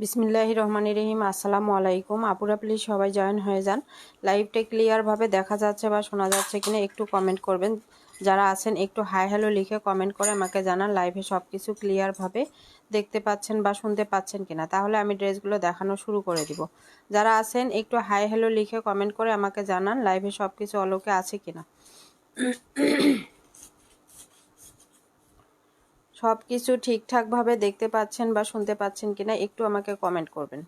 বিসমিল্লাহির রহমানির রহিম। আসসালামু আলাইকুম আপুরা, প্লিজ সবাই জয়েন হয়ে যান। লাইভটা ক্লিয়ারভাবে দেখা যাচ্ছে বা শোনা যাচ্ছে কিনা একটু কমেন্ট করবেন। যারা আছেন একটু হাই হ্যালো লিখে কমেন্ট করে আমাকে জানান লাইভে সব কিছু ক্লিয়ারভাবে দেখতে পাচ্ছেন বা শুনতে পাচ্ছেন কিনা, তাহলে আমি ড্রেসগুলো দেখানো শুরু করে দিব। যারা আছেন একটু হাই হ্যালো লিখে কমেন্ট করে আমাকে জানান লাইভে সব কিছু অলোকে আছে কিনা, সব কিছু ঠিকঠাকভাবে দেখতে পাচ্ছেন বা শুনতে পাচ্ছেন কিনা একটু আমাকে কমেন্ট করবেন।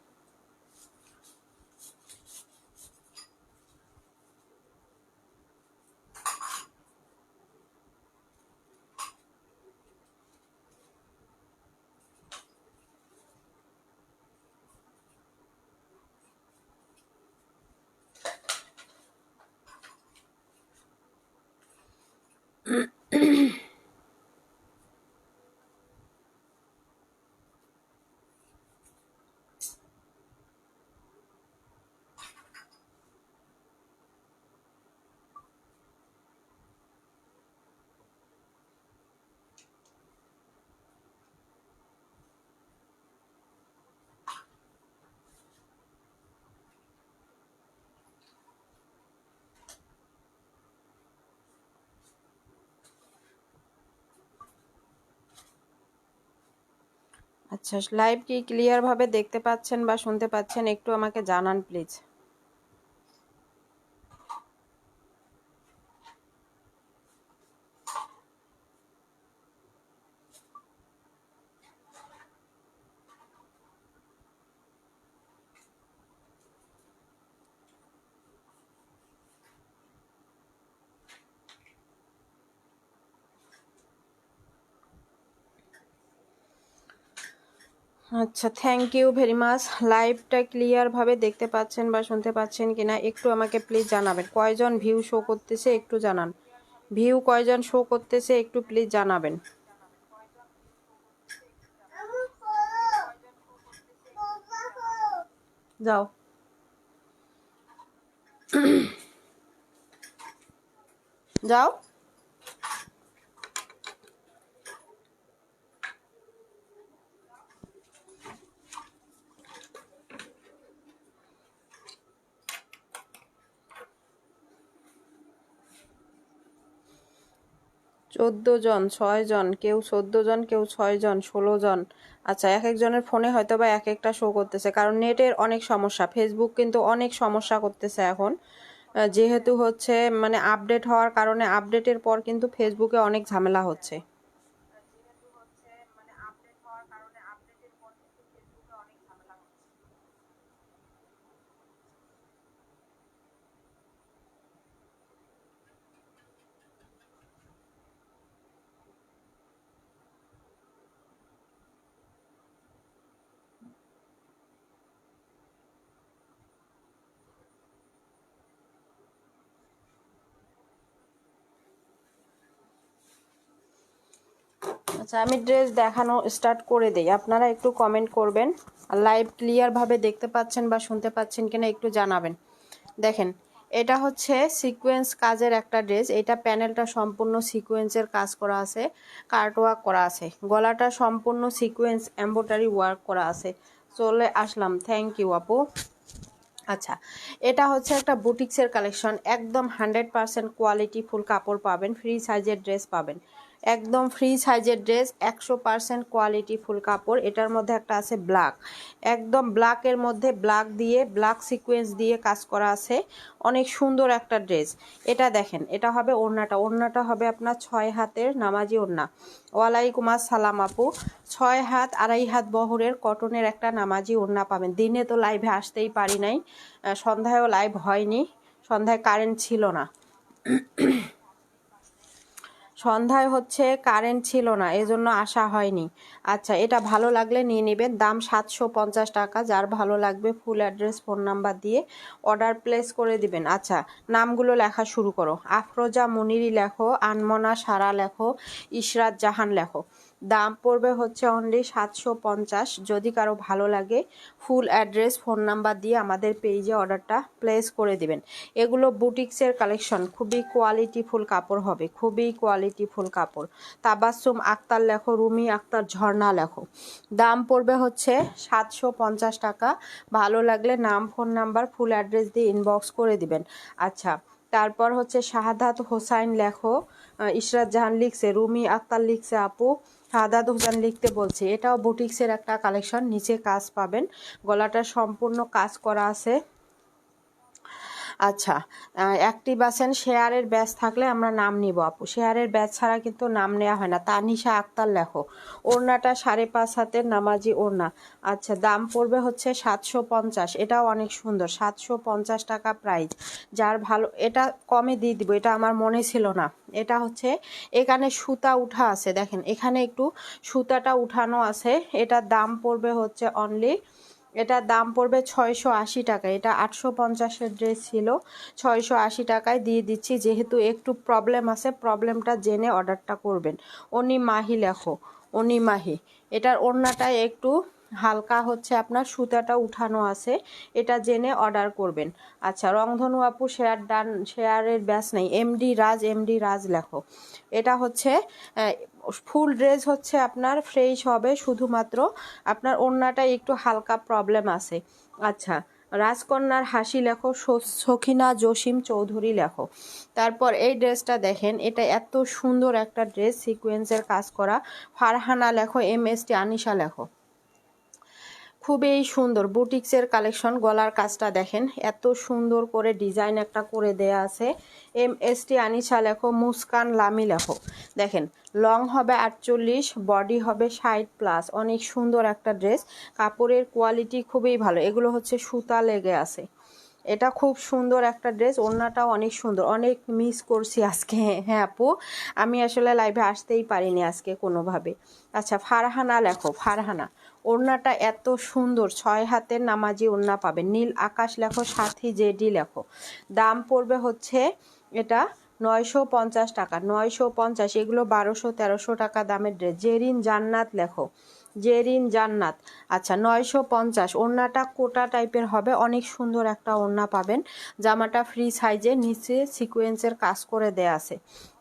আচ্ছা, লাইভ কি ক্লিয়ারভাবে দেখতে পাচ্ছেন বা শুনতে পাচ্ছেন একটু আমাকে জানান প্লিজ। আচ্ছা, থ্যাংক ইউ ভেরি মাচ। লাইভটা ক্লিয়ারভাবে দেখতে পাচ্ছেন বা শুনতে পাচ্ছেন কিনা একটু আমাকে প্লিজ জানাবেন। কয়জন ভিউ শো করতেছে একটু জানান। ভিউ কয়জন শো করতেছে একটু প্লিজ জানাবেন। যাও। যাও। 14 জন, 6 জন, কেউ 14 জন, কেউ 6 জন, 16 জন। আচ্ছা, এক একজনের ফোনে হয়তো বা এক একটা শো করতেছে, কারণ নেটের অনেক সমস্যা। ফেসবুক কিন্তু অনেক সমস্যা করতেছে এখন, যেহেতু হচ্ছে মানে আপডেট হওয়ার কারণে আপডেটের পর কিন্তু ফেসবুকে অনেক ঝামেলা হচ্ছে। আচ্ছা, আমি ড্রেস দেখানো স্টার্ট করে দেই, আপনারা একটু কমেন্ট করবেন। লাইভ ক্লিয়ারভাবে দেখতে পাচ্ছেন বা শুনতে পাচ্ছেন কিনা একটু জানাবেন। দেখেন, এটা হচ্ছে সিকোয়েন্স কাজের একটা ড্রেস। এটা প্যানেলটা সম্পূর্ণ সিকোয়েন্সের কাজ করা আছে, কার্ট ওয়ার্ক করা আছে। গলাটা সম্পূর্ণ সিকোয়েন্স এমব্রয়ডারি ওয়ার্ক করা আছে। চলে আসলাম, থ্যাংক ইউ আপু। আচ্ছা, এটা হচ্ছে একটা বুটিক্সের কালেকশন। একদম 100% কোয়ালিটি ফুল কাপড় পাবেন, ফ্রি সাইজের ড্রেস পাবেন। একদম ফ্রি সাইজের ড্রেস, 100% কোয়ালিটি ফুল কাপড়। এটার মধ্যে একটা আছে ব্ল্যাক, একদম ব্ল্যাকের মধ্যে ব্ল্যাক দিয়ে ব্ল্যাক সিকোয়েন্স দিয়ে কাজ করা আছে। অনেক সুন্দর একটা ড্রেস। এটা দেখেন, এটা হবে ওড়নাটা। ওড়নাটা হবে আপনার 6 হাতের নামাজি ওড়না। ওয়ালাইকুম আসসালাম আপু। 6 হাত 2.5 হাত বহরের কটনের একটা নামাজি ওড়না পাবেন। দিনে তো লাইভে আসতেই পারি নাই, সন্ধ্যায়ও লাইভ হয়নি, সন্ধ্যায় কারেন্ট ছিল না। সন্ধ্যায় হচ্ছে কারেন্ট ছিল না, এজন্য আসা হয়নি। আচ্ছা, এটা ভালো লাগলে নিয়ে নেবেন। দাম 750 টাকা। যার ভালো লাগবে ফুল অ্যাড্রেস ফোন নাম্বার দিয়ে অর্ডার প্লেস করে দিবেন। আচ্ছা, নামগুলো লেখা শুরু করো। আফরোজা মুনিরি লেখো, আনমনা সারা লেখো, ইশরাত জাহান লেখো। দাম পড়বে হচ্ছে অনলি 750। যদি কারো ভালো লাগে ফুল অ্যাড্রেস ফোন নাম্বার দিয়ে আমাদের পেজে অর্ডারটা প্লেস করে দিবেন। এগুলো বুটিক্সের কালেকশন, খুবই কোয়ালিটিফুল কাপড় হবে, খুবই কোয়ালিটিফুল কাপড়। তাবাসসুম আক্তার লেখো, রুমি আক্তার, ঝর্ণা লেখো। দাম পড়বে হচ্ছে 750 টাকা। ভালো লাগলে নাম ফোন নাম্বার ফুল অ্যাড্রেস দিয়ে ইনবক্স করে দিবেন। আচ্ছা, তারপর হচ্ছে শাহাদাত হোসাইন লেখো, ইশরাত জাহান লিখছে, রুমি আক্তার লিখছে আপু, শাহাদাত হোসেন লিখতে বলছে। এটাও বুটিক্সের একটা কালেকশন, নিচে কাজ পাবেন, গলাটা সম্পূর্ণ কাজ করা আছে। আচ্ছা, অ্যাক্টিভ আছেন, শেয়ারের ব্যাচ থাকলে আমরা নাম নিব আপু, শেয়ারের ব্যাচ ছাড়া কিন্তু নাম নেওয়া হয় না। তানিশা আক্তার লেখো, ওড়নাটা 5.5 হাতের নামাজি ওড়না। আচ্ছা, দাম পড়বে হচ্ছে 750। এটাও অনেক সুন্দর, 750 টাকা প্রাইস। যার ভালো, এটা কমে দিয়ে দিব, এটা আমার মনে ছিল না। এটা হচ্ছে এখানে সুতা উঠা আছে, দেখেন এখানে একটু সুতাটা উঠানো আছে। এটার দাম পড়বে হচ্ছে অনলি, এটার দাম পড়বে 680 টাকা। এটা 850-এর ড্রেস ছিল, 680 টাকায় দিয়ে দিচ্ছি। যেহেতু একটু প্রবলেম আছে, প্রবলেমটা জেনে অর্ডারটা করবেন। মাহি লেখো, মাহি। এটার ওড়নাটায় একটু হালকা হচ্ছে আপনার সুতাটা উঠানো আছে, এটা জেনে অর্ডার করবেন। আচ্ছা, রংধনু আপু শেয়ার ডান, শেয়ারের ব্যাস নেই। এমডি রাজ লেখো। এটা হচ্ছে ফুল ড্রেস হচ্ছে আপনার ফ্রেশ হবে, শুধুমাত্র আপনার ওড়নাটা একটু হালকা প্রবলেম আছে। আচ্ছা, রাজকন্যার হাসি লেখো, সখিনা জসিম চৌধুরী লেখো। তারপর এই ড্রেসটা দেখেন, এটা এত সুন্দর একটা ড্রেস, সিকোয়েন্সের কাজ করা। ফারহানা লেখো, এমএসটি আনিশা লেখো। খুবই সুন্দর বুটিক্সের কালেকশন। গলার কাজটা দেখেন, এত সুন্দর করে ডিজাইন একটা করে দেয়া আছে। এমএসটি আনিশা লেখো, মুস্কান লামি লেখো। দেখেন, লং হবে 48, বডি হবে 60+। অনেক সুন্দর একটা ড্রেস, কাপড়ের কোয়ালিটি খুবই ভালো। এগুলো হচ্ছে সুতা লেগে আছে। এটা খুব সুন্দর একটা ড্রেস, ওড়নাটাও অনেক সুন্দর। অনেক মিস করছি আজকে, হ্যাঁ আপু, আমি আসলে লাইভে আসতেই পারিনি আজকে কোনোভাবে। আচ্ছা, ফারহানা লেখো, ফারহানা। ওড়নাটা এত সুন্দর, 6 হাতের নামাজি ওড়না পাবেন। নীল আকাশ লেখো, সাথী জেডি লেখো। দাম পড়বে হচ্ছে এটা 950 টাকা, 950। এগুলো 1200-1300 টাকা দামের ড্রেস। জেরিন জান্নাত লেখো, জেরিন জান্নাত। আচ্ছা, 950। ওড়নাটা কোটা টাইপের হবে, অনেক সুন্দর একটা ওড়না পাবেন। জামাটা ফ্রি সাইজে, নিচে সিকোয়েন্সের কাজ করে দেয়া আছে,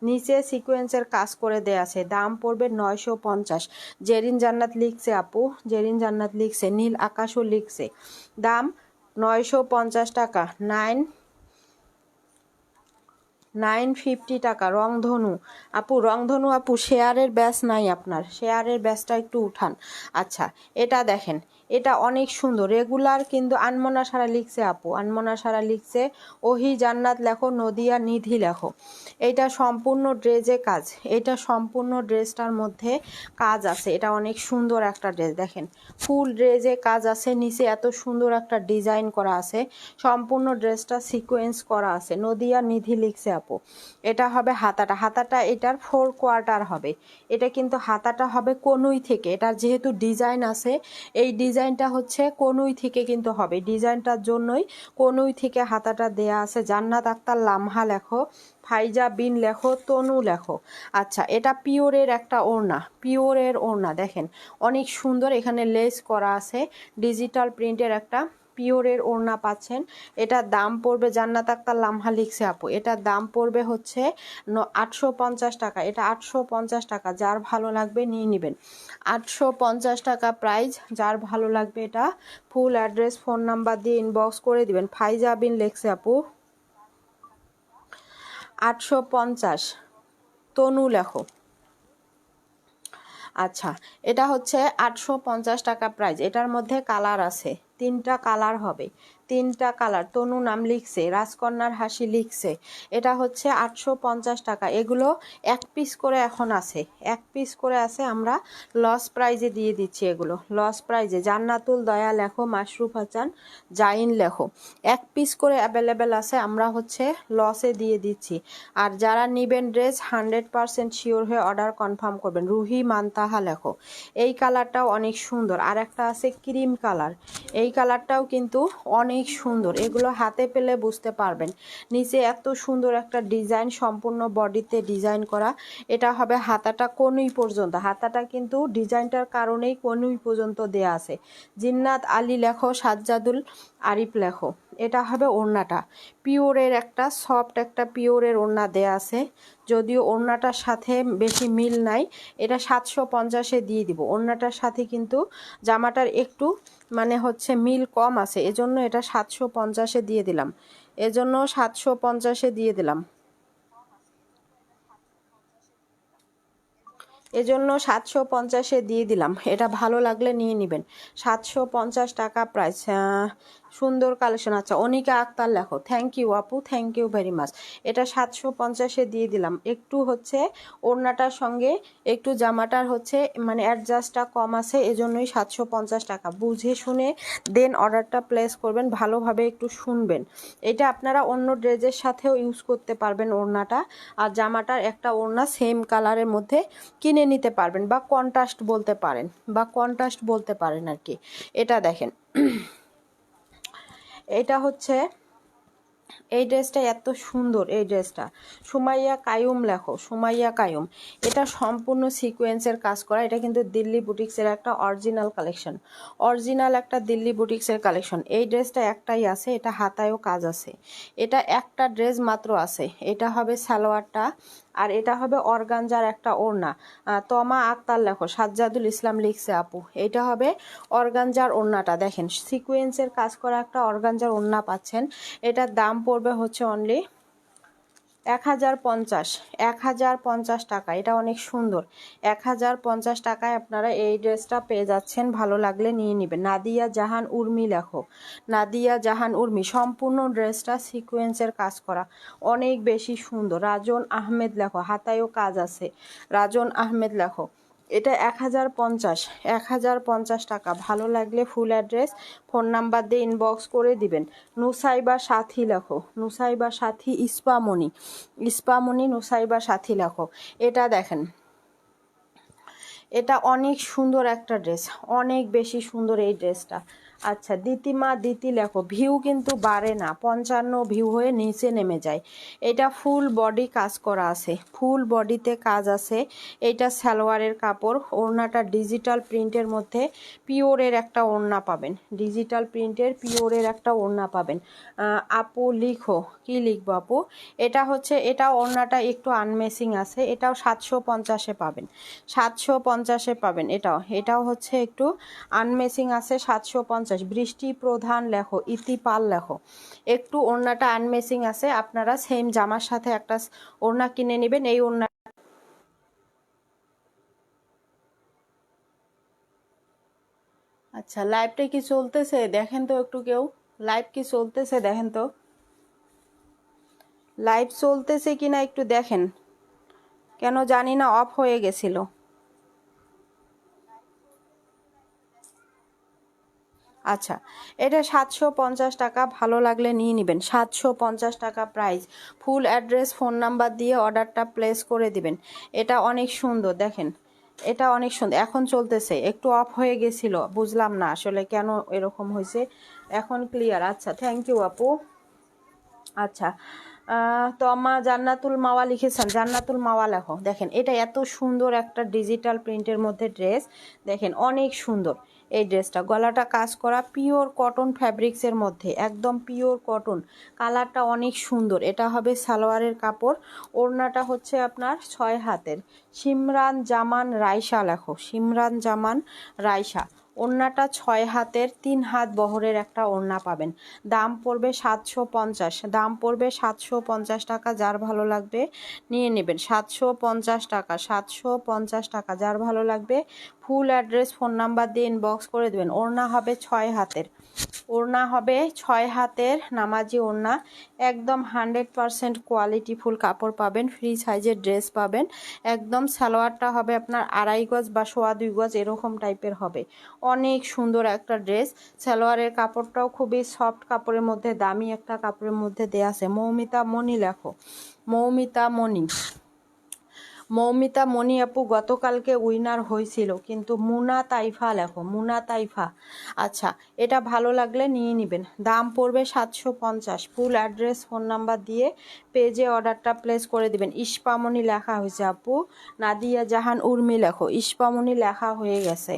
নিচে সিকোয়েন্সের কাজ করে দেয়া আছে। দাম পড়বে 950। জেরিন জান্নাত লিখছে আপু, জেরিন জান্নাত লিখছে, নীল আকাশও লিখছে। দাম 950 টাকা। 950 টাকা। রংধনু আপু, রংধনু আপু শেয়ারের ব্যাস নাই আপনার, শেয়ারের ব্যাসটা একটু উঠান। আচ্ছা, এটা দেখেন, এটা অনেক সুন্দর, রেগুলার কিন্তু। আনমনা সারা লিখছে আপু, আনমনা সারা লিখছে। ওহি জান্নাত লেখো, নদিয়া নিধি লেখো। এইটা সম্পূর্ণ ড্রেসে কাজ, এটা সম্পূর্ণ ড্রেসটার মধ্যে কাজ আছে। এটা অনেক সুন্দর একটা ড্রেস, দেখেন ফুল ড্রেসে কাজ আছে, নিচে এত সুন্দর একটা ডিজাইন করা আছে। সম্পূর্ণ ড্রেসটা সিকোয়েন্স করা আছে। নদিয়া নিধি লিখছে আপু। এটা হবে হাতাটা, হাতাটা এটার 4/4 হবে। এটা কিন্তু হাতাটা হবে কনুই থেকে, এটার যেহেতু ডিজাইন আছে, এই ডিজাইনটা হচ্ছে কনুই থেকে কিন্তু হবে। ডিজাইনটার জন্যই কনুই থেকে হাতাটা দেয়া আছে। জান্নাত আক্তার লামহা লেখো, ফাইজা বিন লেখো, তনু লেখো। আচ্ছা, এটা পিওরের একটা ওড়না, পিওরের ওড়না দেখেন অনেক সুন্দর। এখানে লেস করা আছে, ডিজিটাল প্রিন্টের একটা পিওরের ওড়না পাচ্ছেন। এটার দাম পড়বে, জান্নাত আক্তার লামহা লিখছে আপু, এটার দাম পড়বে হচ্ছে 850 টাকা। এটা 850 টাকা, যার ভালো লাগবে নিয়ে নেবেন। 850 টাকা প্রাইস, যার ভালো লাগবে এটা ফুল অ্যাড্রেস ফোন নাম্বার দিয়ে ইনবক্স করে দিবেন। ফাইজা বিন লিখছে আপু 850। তনু লেখো। আচ্ছা, এটা হচ্ছে 850 টাকা প্রাইস। এটার মধ্যে কালার আছে, 3টা কালার হবে, 3টা কালার। তনু নাম লিখছে, রাজকন্যার হাসি লিখছে। এটা হচ্ছে 850 টাকা। এগুলো 1 পিস করে এখন আছে, 1 পিস করে আছে। আমরা লস প্রাইজে দিয়ে দিচ্ছি এগুলো, লস প্রাইজে। জান্নাতুল দয়া লেখো, মাশরুফ হাসান জাইন লেখো। 1 পিস করে অ্যাভেলেবেল আছে, আমরা হচ্ছে লসে দিয়ে দিচ্ছি। আর যারা নিবেন ড্রেস 100% শিওর হয়ে অর্ডার কনফার্ম করবেন। রুহি মান্তাহা লেখো। এই কালারটাও অনেক সুন্দর। আর একটা আছে ক্রিম কালার, এই এই কালারটাও কিন্তু অনেক সুন্দর, এগুলো হাতে পেলে বুঝতে পারবেন। নিচে এত সুন্দর একটা ডিজাইন, সম্পূর্ণ বডিতে ডিজাইন করা। এটা হবে হাতাটা কনুই পর্যন্ত, হাতাটা কিন্তু ডিজাইনটার কারণেই কনুই পর্যন্ত দেয়া আছে। জিন্নাত আলী লেখো, সাজ্জাদুল আরিফ লেখো। এটা হবে ওড়নাটা, পিওরের একটা সফট একটা পিওরের ওড়না দেয়া আছে। যদিও ওড়নাটার সাথে বেশি মিল নাই, এটা 750-এ দিয়ে দিব। ওড়নাটার সাথে কিন্তু জামাটার একটু মানে হচ্ছে মিল কম আছে, এজন্য এটা 750-এ দিয়ে দিলাম, এজন্য 750-এ দিয়ে দিলাম, এজন্য 750-এ দিয়ে দিলাম। এটা ভালো লাগলে নিয়ে নেবেন, 750 টাকা প্রাইস। সুন্দর কালেকশন। আচ্ছা, অনিকা আক্তার লেখো, থ্যাংক ইউ আপু, থ্যাংক ইউ ভেরি মাচ। এটা 750-এ দিয়ে দিলাম। একটু হচ্ছে ওড়নাটার সঙ্গে একটু জামাটার হচ্ছে মানে অ্যাডজাস্টটা কম আছে, এজন্যই 750 টাকা। বুঝে শুনে দেন অর্ডারটা প্লেস করবেন, ভালোভাবে একটু শুনবেন। এটা আপনারা অন্য ড্রেসের সাথেও ইউজ করতে পারবেন ওড়নাটা, আর জামাটার একটা ওড়না সেম কালারের মধ্যে কিনে নিতে পারবেন, বা কন্ট্রাস্ট বলতে পারেন, বা কন্ট্রাস্ট বলতে পারেন আর কি। এটা দেখেন, এটা হচ্ছে এই ড্রেসটা এত সুন্দর। এই ড্রেসটা সুমাইয়া কায়ুম লেখো, সুমাইয়া কায়ুম। এটা সম্পূর্ণ সিকোয়েন্সের কাজ করা। এটা কিন্তু দিল্লি বুটিক্সের একটা অরিজিনাল কালেকশন, অরিজিনাল একটা দিল্লি বুটিক্সের কালেকশন। এই ড্রেসটা একটাই আছে, এটা হাতায়ও কাজ আছে। এটা একটা ড্রেস মাত্র আছে। এটা হবে সালোয়ারটা, আর এটা হবে অর্গানজার একটা ওড়না। তমা আক্তার লেখো, সাজ্জাদুল ইসলাম লিখছে আপু। এটা হবে অর্গানজার ওড়নাটা, দেখেন সিকোয়েন্সের কাজ করা একটা অর্গানজার ওড়না পাচ্ছেন। এটার দাম পড়বে হচ্ছে অনলি 1050, 1050 টাকা। এটা অনেক সুন্দর, 1050 টাকায় আপনারা এই ড্রেসটা পেয়ে যাচ্ছেন। ভালো লাগলে নিয়ে নেবেন। নাদিয়া জাহান উর্মি লেখো, নাদিয়া জাহান উর্মি। সম্পূর্ণ ড্রেসটা সিকোয়েন্সের কাজ করা, অনেক বেশি সুন্দর। রাজন আহমেদ লেখো, হাতায়ও কাজ আছে, রাজন আহমেদ লেখো। এটা 1050, 1050 টাকা। ভালো লাগলে ফুল অ্যাড্রেস ফোন নাম্বার দিয়ে ইনবক্স করে দিবেন। নুসাইবা সাথী লেখো, নুসাইবা সাথী, ইস্পামনি, ইস্পামনি নুসাইবা সাথী লেখো। এটা দেখেন, এটা অনেক সুন্দর একটা ড্রেস, অনেক বেশি সুন্দর এই ড্রেসটা। আচ্ছা, দিতিমা দিতি লেখো। ভিউ কিন্তু বাড়ে না, 55 ভিউ হয়ে নিচে নেমে যায়। এটা ফুল বডি কাজ করা আছে, ফুল বডিতে কাজ আছে। এইটা সালোয়ারের কাপড়। ওড়নাটা ডিজিটাল প্রিন্টের মধ্যে পিওরের একটা ওড়না পাবেন, ডিজিটাল প্রিন্টের পিওরের একটা ওড়না পাবেন। আপু লিখো, কি লিখবো আপু? এটা হচ্ছে, এটা ওড়নাটা একটু আনমেসিং আছে, এটাও 750-এ পাবেন, 750-এ পাবেন। এটাও হচ্ছে একটু আনমেসিং আছে, 750। বৃষ্টি প্রধান লেখো, ইতিপাল লেখো। একটু ওড়নাটা আনমেসিং আছে, আপনারা সেম জামার সাথে একটা ওড়না কিনে নেবেন। এই ওড়না, আচ্ছা লাইভটা কি চলতেছে দেখেন তো একটু, কেউ লাইভ কি চলতেছে দেখেন তো, লাইভ চলতেছে কিনা একটু দেখেন, কেন জানি না অফ হয়ে গেছিল। আচ্ছা, এটা 750 টাকা। ভালো লাগলে নিয়ে নেবেন, 750 টাকা price. Full address phone number দিয়ে অর্ডারটা প্লেস করে দিবেন। এটা অনেক সুন্দর, দেখেন এটা অনেক সুন্দর। এখন চলতেছে, একটু অফ হয়ে গেছিল, বুঝলাম না আসলে কেন এরকম হয়েছে। এখন ক্লিয়ার। আচ্ছা, থ্যাংক ইউ আপু। আচ্ছা, তমা জান্নাতুল মাওয়া লিখেছেন, জান্নাতুল মাওয়া লেখো। দেখেন এটা এত সুন্দর একটা ডিজিটাল প্রিন্টের মধ্যে ড্রেস, দেখেন অনেক সুন্দর এই ড্রেসটা। গলাটা কাজ করা পিওর কটন ফ্যাব্রিক্সের মধ্যে, একদম পিওর কটন। কালারটা অনেক সুন্দর। এটা হবে সালোয়ারের কাপড়। ওড়নাটা হচ্ছে আপনার 6 হাতের। সিমরান জামান রাইসা লেখো, সিমরান জামান রাইসা। ওড়নাটা 6 হাতের, 3 হাত বহরের একটা ওড়না পাবেন। দাম পড়বে 750, দাম পড়বে 750 টাকা। যার ভালো লাগবে নিয়ে নেবেন, 750 টাকা, 750 টাকা। যার ভালো লাগবে ফুল অ্যাড্রেস ফোন নাম্বার দিয়ে ইনবক্স করে দেবেন। ওড়না হবে 6 হাতের, ওড়না হবে 6 হাতের নামাজি ওড়না। একদম 100% কোয়ালিটি ফুল কাপড় পাবেন, ফ্রি সাইজের ড্রেস পাবেন। একদম সালোয়ারটা হবে আপনার 2.5 গজ বা 2.25 গজ এরকম টাইপের হবে। অনেক সুন্দর একটা ড্রেস। সালোয়ারের কাপড়টাও খুবই সফট কাপড়ের মধ্যে, দামি একটা কাপড়ের মধ্যে দেয়া আছে। মৌমিতা মণি লেখো, মৌমিতা মণি। মৌমিতা মনি আপু গতকালকে উইনার হয়েছিল, কিন্তু মুনা তাইফা লেখো, মুনা তাইফা। আচ্ছা, এটা ভালো লাগলে নিয়ে নেবেন। দাম পড়বে 750। ফুল অ্যাড্রেস ফোন নাম্বার দিয়ে পেজে অর্ডারটা প্লেস করে দিবেন। ইস্পামনি লেখা হয়েছে আপু, নাদিয়া জাহান উর্মি লেখো, ইস্পামনি লেখা হয়ে গেছে।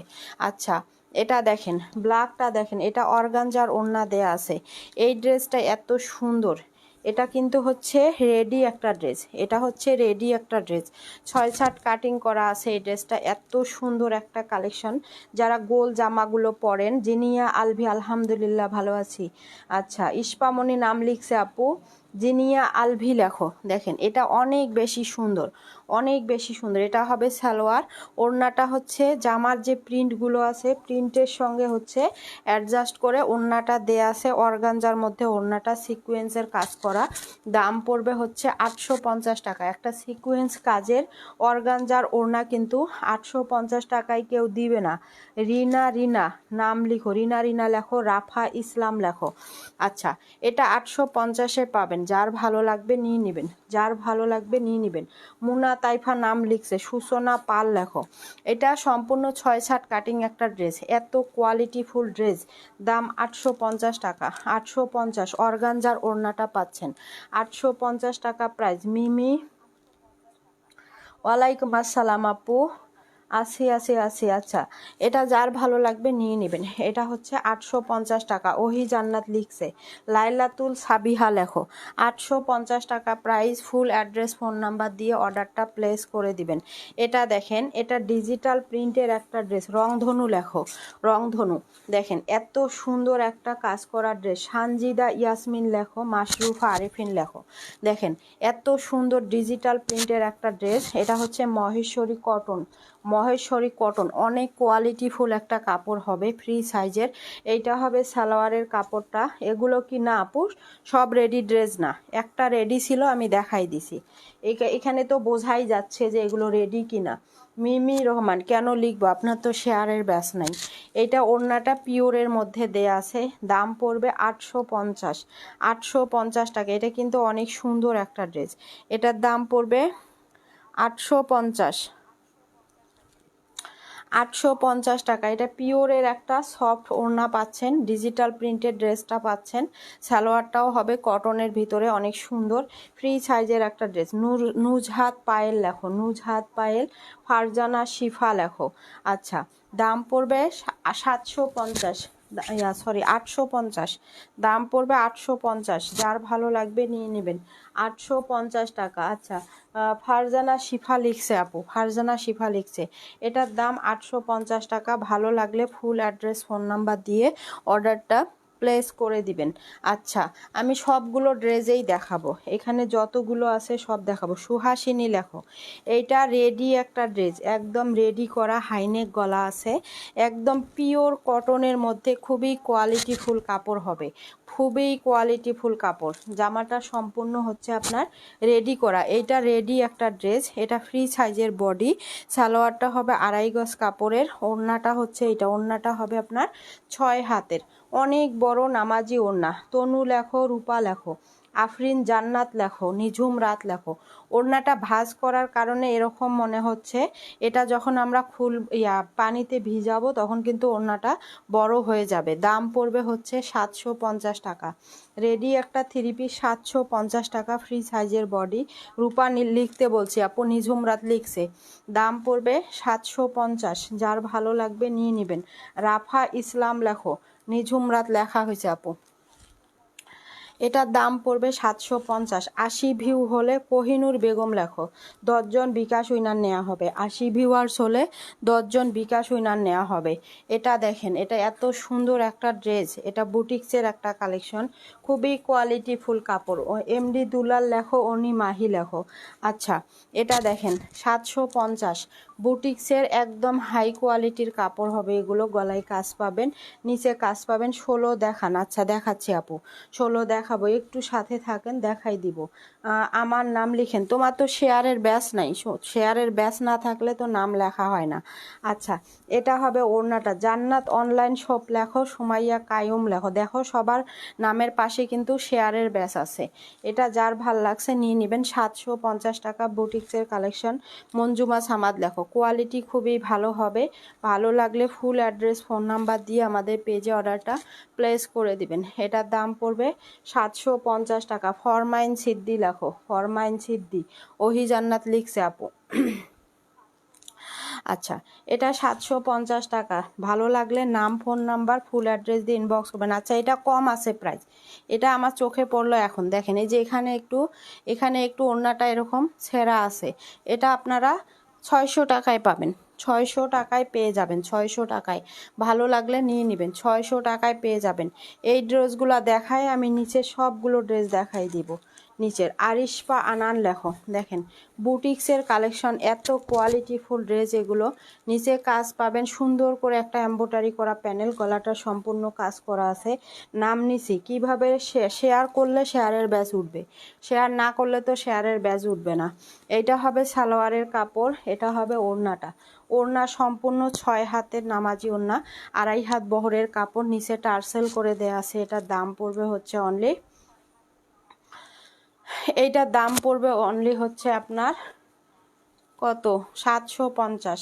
আচ্ছা, এটা দেখেন, ব্ল্যাকটা দেখেন, এটা অর্গানজার ওড়না দেয়া আছে। এই ড্রেসটা এত সুন্দর। এটা কিন্তু হচ্ছে রেডি একটা ড্রেস, এটা হচ্ছে রেডি একটা ড্রেস, 6/7 কাটিং করা আছে। এই ড্রেসটা এত সুন্দর একটা কালেকশন। যারা গোল জামাগুলো পরেন, জিনিয়া আলভি, আলহামদুলিল্লাহ ভালো আছি। আচ্ছা, ইস্পামনি নাম লিখছে আপু, জিনিয়া আলভি লেখো। দেখেন, এটা অনেক বেশি সুন্দর, অনেক বেশি সুন্দর। এটা হবে সালোয়ার, ওড়নাটা হচ্ছে জামার যে প্রিন্টগুলো আছে প্রিন্টের সঙ্গে হচ্ছে অ্যাডজাস্ট করে ওড়নাটা দেয়া আছে। অর্গানজার মধ্যে ওড়নাটা সিকোয়েন্সের কাজ করা। দাম পড়বে হচ্ছে 850 টাকা। একটা সিকোয়েন্স কাজের অর্গানজার ওড়না কিন্তু 850 টাকায় কেউ দিবে না। রিনা, রিনা নাম লিখো, রিনা রিনা লেখো, রাফা ইসলাম লেখো। আচ্ছা, এটা 850-এ পাবেন। যার ভালো লাগবে নিয়ে নেবেন, যার ভালো লাগবে নিয়ে নেবেন। মুনা তাইফা নাম লিখছে, সূচনা পাল লেখো। এটা সম্পূর্ণ 6/7 কাটিং একটা ড্রেস, এত কোয়ালিটিফুল ড্রেস। দাম 850 টাকা, 850। অর্গানজার ওড়নাটা পাচ্ছেন 850 টাকা প্রাইস। মিমি, ওয়ালাইকুম আসসালাম আপু, আছি আছি আছি। আচ্ছা, এটা যার ভালো লাগবে নিয়ে নেবেন। এটা হচ্ছে 850 টাকা। ওহি জান্নাত লিখছে, লাইলাতুল সাবিহা লেখো, 850 টাকা price. Full address phone number দিয়ে অর্ডারটা প্লেস করে দিবেন। এটা দেখেন, এটা ডিজিটাল প্রিন্টের একটা ড্রেস, রংধনু লেখো, রংধনু। দেখেন, এত সুন্দর একটা কাজ করা ড্রেস। সানজিদা ইয়াসমিন লেখো, মাশরুফা আরিফিন লেখো। দেখেন, এত সুন্দর ডিজিটাল প্রিন্টের একটা ড্রেস। এটা হচ্ছে মহেশ্বরী কটন, মহেশ্বরী কটন, অনেক কোয়ালিটিফুল একটা কাপড় হবে, ফ্রি সাইজের। এইটা হবে সালোয়ারের কাপড়টা। এগুলো কি না আপু, সব রেডি ড্রেস না, একটা রেডি ছিল আমি দেখাই দিছি। এখানে তো বোঝাই যাচ্ছে যে এগুলো রেডি কিনা। মিমি রহমান, কেন লিখবো, আপনার তো শেয়ারের ব্যাস নাই। এটা ওড়নাটা পিওরের মধ্যে দেয়া আছে। দাম পড়বে 850, 850 টাকা। এটা কিন্তু অনেক সুন্দর একটা ড্রেস। এটার দাম পড়বে 850, 850 টাকা। এটা পিওরের একটা সফট ওড়না পাচ্ছেন, ডিজিটাল প্রিন্টেড ড্রেসটা পাচ্ছেন। সালোয়ারটাও হবে কটনের ভিতরে, অনেক সুন্দর ফ্রি সাইজের একটা ড্রেস। নুজহাত পায়েল লেখো, নুজহাত পায়েল, ফারজানা শিফা লেখো। আচ্ছা, দাম পড়বে 750, সরি 850। দাম পড়বে 850। যার ভালো লাগবে নিয়ে নেবেন, 850 টাকা। আচ্ছা, ফারজানা শিফা লিখছে আপু, ফারজানা শিফা লিখছে। এটার দাম 850 টাকা। ভালো লাগলে ফুল অ্যাড্রেস ফোন নাম্বার দিয়ে অর্ডারটা প্লেস করে দিবেন। আচ্ছা, আমি সবগুলো ড্রেসেই দেখাবো, এখানে যতগুলো আছে সব দেখাবো। সুহাসিনী লেখো, এইটা রেডি একটা ড্রেস, একদম রেডি করা, হাইনেক গলা আছে, একদম পিওর কটনের মধ্যে খুবই কোয়ালিটিফুল কাপড় হবে, খুবই কোয়ালিটিফুল কাপড়। জামাটা সম্পূর্ণ হচ্ছে আপনার রেডি করা। এইটা রেডি একটা ড্রেস, এটা ফ্রি সাইজের বডি। সালোয়ারটা হবে 2.5 গজ কাপড়ের। ওড়নাটা হচ্ছে এটা, ওড়নাটা হবে আপনার 6 হাতের, অনেক বড় নামাজি ওড়না। তনু লেখো, রূপা লেখো, আফরিন জান্নাত লেখো, নিঝুম রাত লেখো। ওড়নাটা ভাঁজ করার কারণে এরকম মনে হচ্ছে, এটা যখন আমরা পানিতে ভিজাবো তখন কিন্তু ওড়নাটা বড় হয়ে যাবে। দাম পড়বে হচ্ছে 750 টাকা। রেডি একটা 3 পিস 750 টাকা, ফ্রি সাইজের বডি। রূপা লিখতে বলছি আপু, নিঝুম রাত লিখছে। দাম পড়বে 750। যার ভালো লাগবে নিয়ে নেবেন। রাফা ইসলাম লেখো, নিঝুম রাত লেখা হয়েছে আপু। এটার দাম পড়বে 750। 80 ভিউ হলে কোহিনুর বেগম লেখো, 10 জন বিকাশ উইনার নেওয়া হবে। 80 ভিউয়ার্স হলে 10 জন বিকাশ উইনার নেওয়া হবে। এটা দেখেন, এটা এত সুন্দর একটা ড্রেস, এটা বুটিক্সের একটা কালেকশন, খুবই কোয়ালিটিফুল কাপড়। ও এমডি দুলাল লেখো, অনি মাহি লেখো। আচ্ছা, এটা দেখেন 750, বুটিক্সের একদম হাই কোয়ালিটির কাপড় হবে এগুলো। গলায় কাজ পাবেন, নিচে কাজ পাবেন। 16 দেখান। আচ্ছা দেখাচ্ছি আপু, 16 দেখাবো, একটু সাথে থাকেন, দেখাই দিব। আমার নাম লিখেন। তোমার তো শেয়ারের ব্যাচ নাই, শেয়ারের ব্যাচ না থাকলে তো নাম লেখা হয় না। আচ্ছা, এটা হবে ওড়নাটা। জান্নাত অনলাইন শপ লেখো, সুমাইয়া কায়ুম লেখো। দেখো সবার নামের পাশে কিন্তু শেয়ারের ব্যাচ আছে। এটা যার ভাল লাগছে নিয়ে নেবেন। 750 টাকা বুটিক্সের কালেকশন। মঞ্জুমা সামাদ লেখো। কোয়ালিটি খুবই ভালো হবে। ভালো লাগলে ফুল অ্যাড্রেস ফোন নাম্বার দিয়ে আমাদের পেজে অর্ডারটা প্লেস করে দিবেন। এটার দাম পড়বে 750 টাকা। ফরমাইন সিদ্দি লেখো, ফরমাইন সিদ্দি। ওহি জান্নাত লিখছে আপু। আচ্ছা, এটা 750 টাকা। ভালো লাগলে নাম, ফোন নাম্বার, ফুল অ্যাড্রেস দিয়ে ইনবক্স করবেন। আচ্ছা, এটা কম আছে প্রাইস, এটা আমার চোখে পড়লো এখন। দেখেন এই যে এখানে একটু ওড়নাটা এরকম ছেঁড়া আছে। এটা আপনারা 600 টাকায় পাবেন। 600 টাকায় পেয়ে যাবেন, 600 টাকায়। ভালো লাগলে নিয়ে নেবেন, 600 টাকায় পেয়ে যাবেন। এই ড্রেসগুলো দেখায় আমি নিচে সবগুলো ড্রেস দেখাই দিব। নিচের আরিশপা আনান লেখো। দেখেন বুটিক্সের কালেকশন, এত কোয়ালিটিফুল ড্রেস এগুলো। নিচে কাজ পাবেন সুন্দর করে একটা এমব্রয়ডারি করা প্যানেল, গলাটা সম্পূর্ণ কাজ করা আছে। নাম নিছি কিভাবে শেয়ার করলে শেয়ারের ব্যাচ উঠবে, শেয়ার না করলে তো শেয়ারের ব্যাচ উঠবে না। এইটা হবে সালোয়ারের কাপড়, এটা হবে ওড়নাটা। ওড়না সম্পূর্ণ 6 হাতের নামাজি ওড়না, 2.5 হাত বহরের কাপড়, নিচে টার্সেল করে দেয়া আছে। এটার দাম পড়বে হচ্ছে অনলি, এইটার দাম পড়বে অনলি হচ্ছে আপনার কত, 750,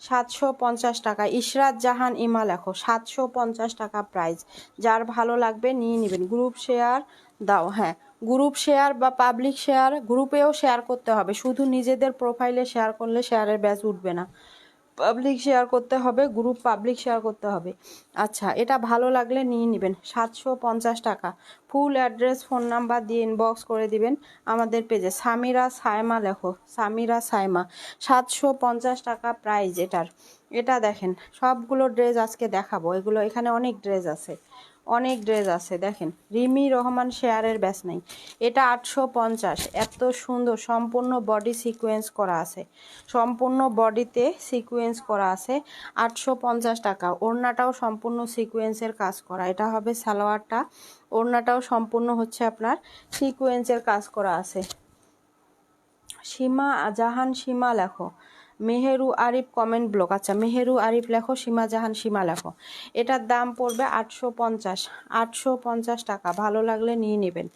750 টাকা। ইশরাত জাহান ইমা লেখো। 750 টাকা প্রাইস। যার ভালো লাগবে নিয়ে নেবেন। গ্রুপ শেয়ার দাও, হ্যাঁ গ্রুপ শেয়ার বা পাবলিক শেয়ার, গ্রুপেও শেয়ার করতে হবে। শুধু নিজেদের প্রোফাইলে শেয়ার করলে শেয়ারের ব্যাচ উঠবে না, পাবলিক শেয়ার করতে হবে, গ্রুপ পাবলিক শেয়ার করতে হবে। আচ্ছা, এটা ভালো লাগলে নিয়ে নেবেন। 750 টাকা। ফুল অ্যাড্রেস ফোন নাম্বার দিয়ে ইনবক্স করে দিবেন আমাদের পেজে। সামিরা সায়মা লেখো, সামিরা সায়মা। 750 টাকা প্রাইস এটার। এটা দেখেন সবগুলো ড্রেস আজকে দেখাবো, এগুলো এখানে অনেক ড্রেস আছে, অনেক ড্রেস আছে। দেখেন রিমি রহমান শেয়ারের ব্যাচ নেই। এটা 850। এত সুন্দর, সম্পূর্ণ বডি সিকোয়েন্স করা আছে, সম্পূর্ণ বডিতে সিকোয়েন্স করা আছে। 850 টাকা। ওড়নাটাও সম্পূর্ণ সিকোয়েন্সের কাজ করা। এটা হবে সালোয়ারটা, ওড়নাটাও সম্পূর্ণ হচ্ছে আপনার সিকোয়েন্সের কাজ করা আছে। সীমা জাহান সীমা লেখো। Nehru Arif comment block. আচ্ছা, মেহেরু আরিফ লেখো, সীমা জাহান সীমা লেখো। এটার দাম পড়বে 850, 850 টাকা। ভালো লাগলে নিয়ে নেবেন।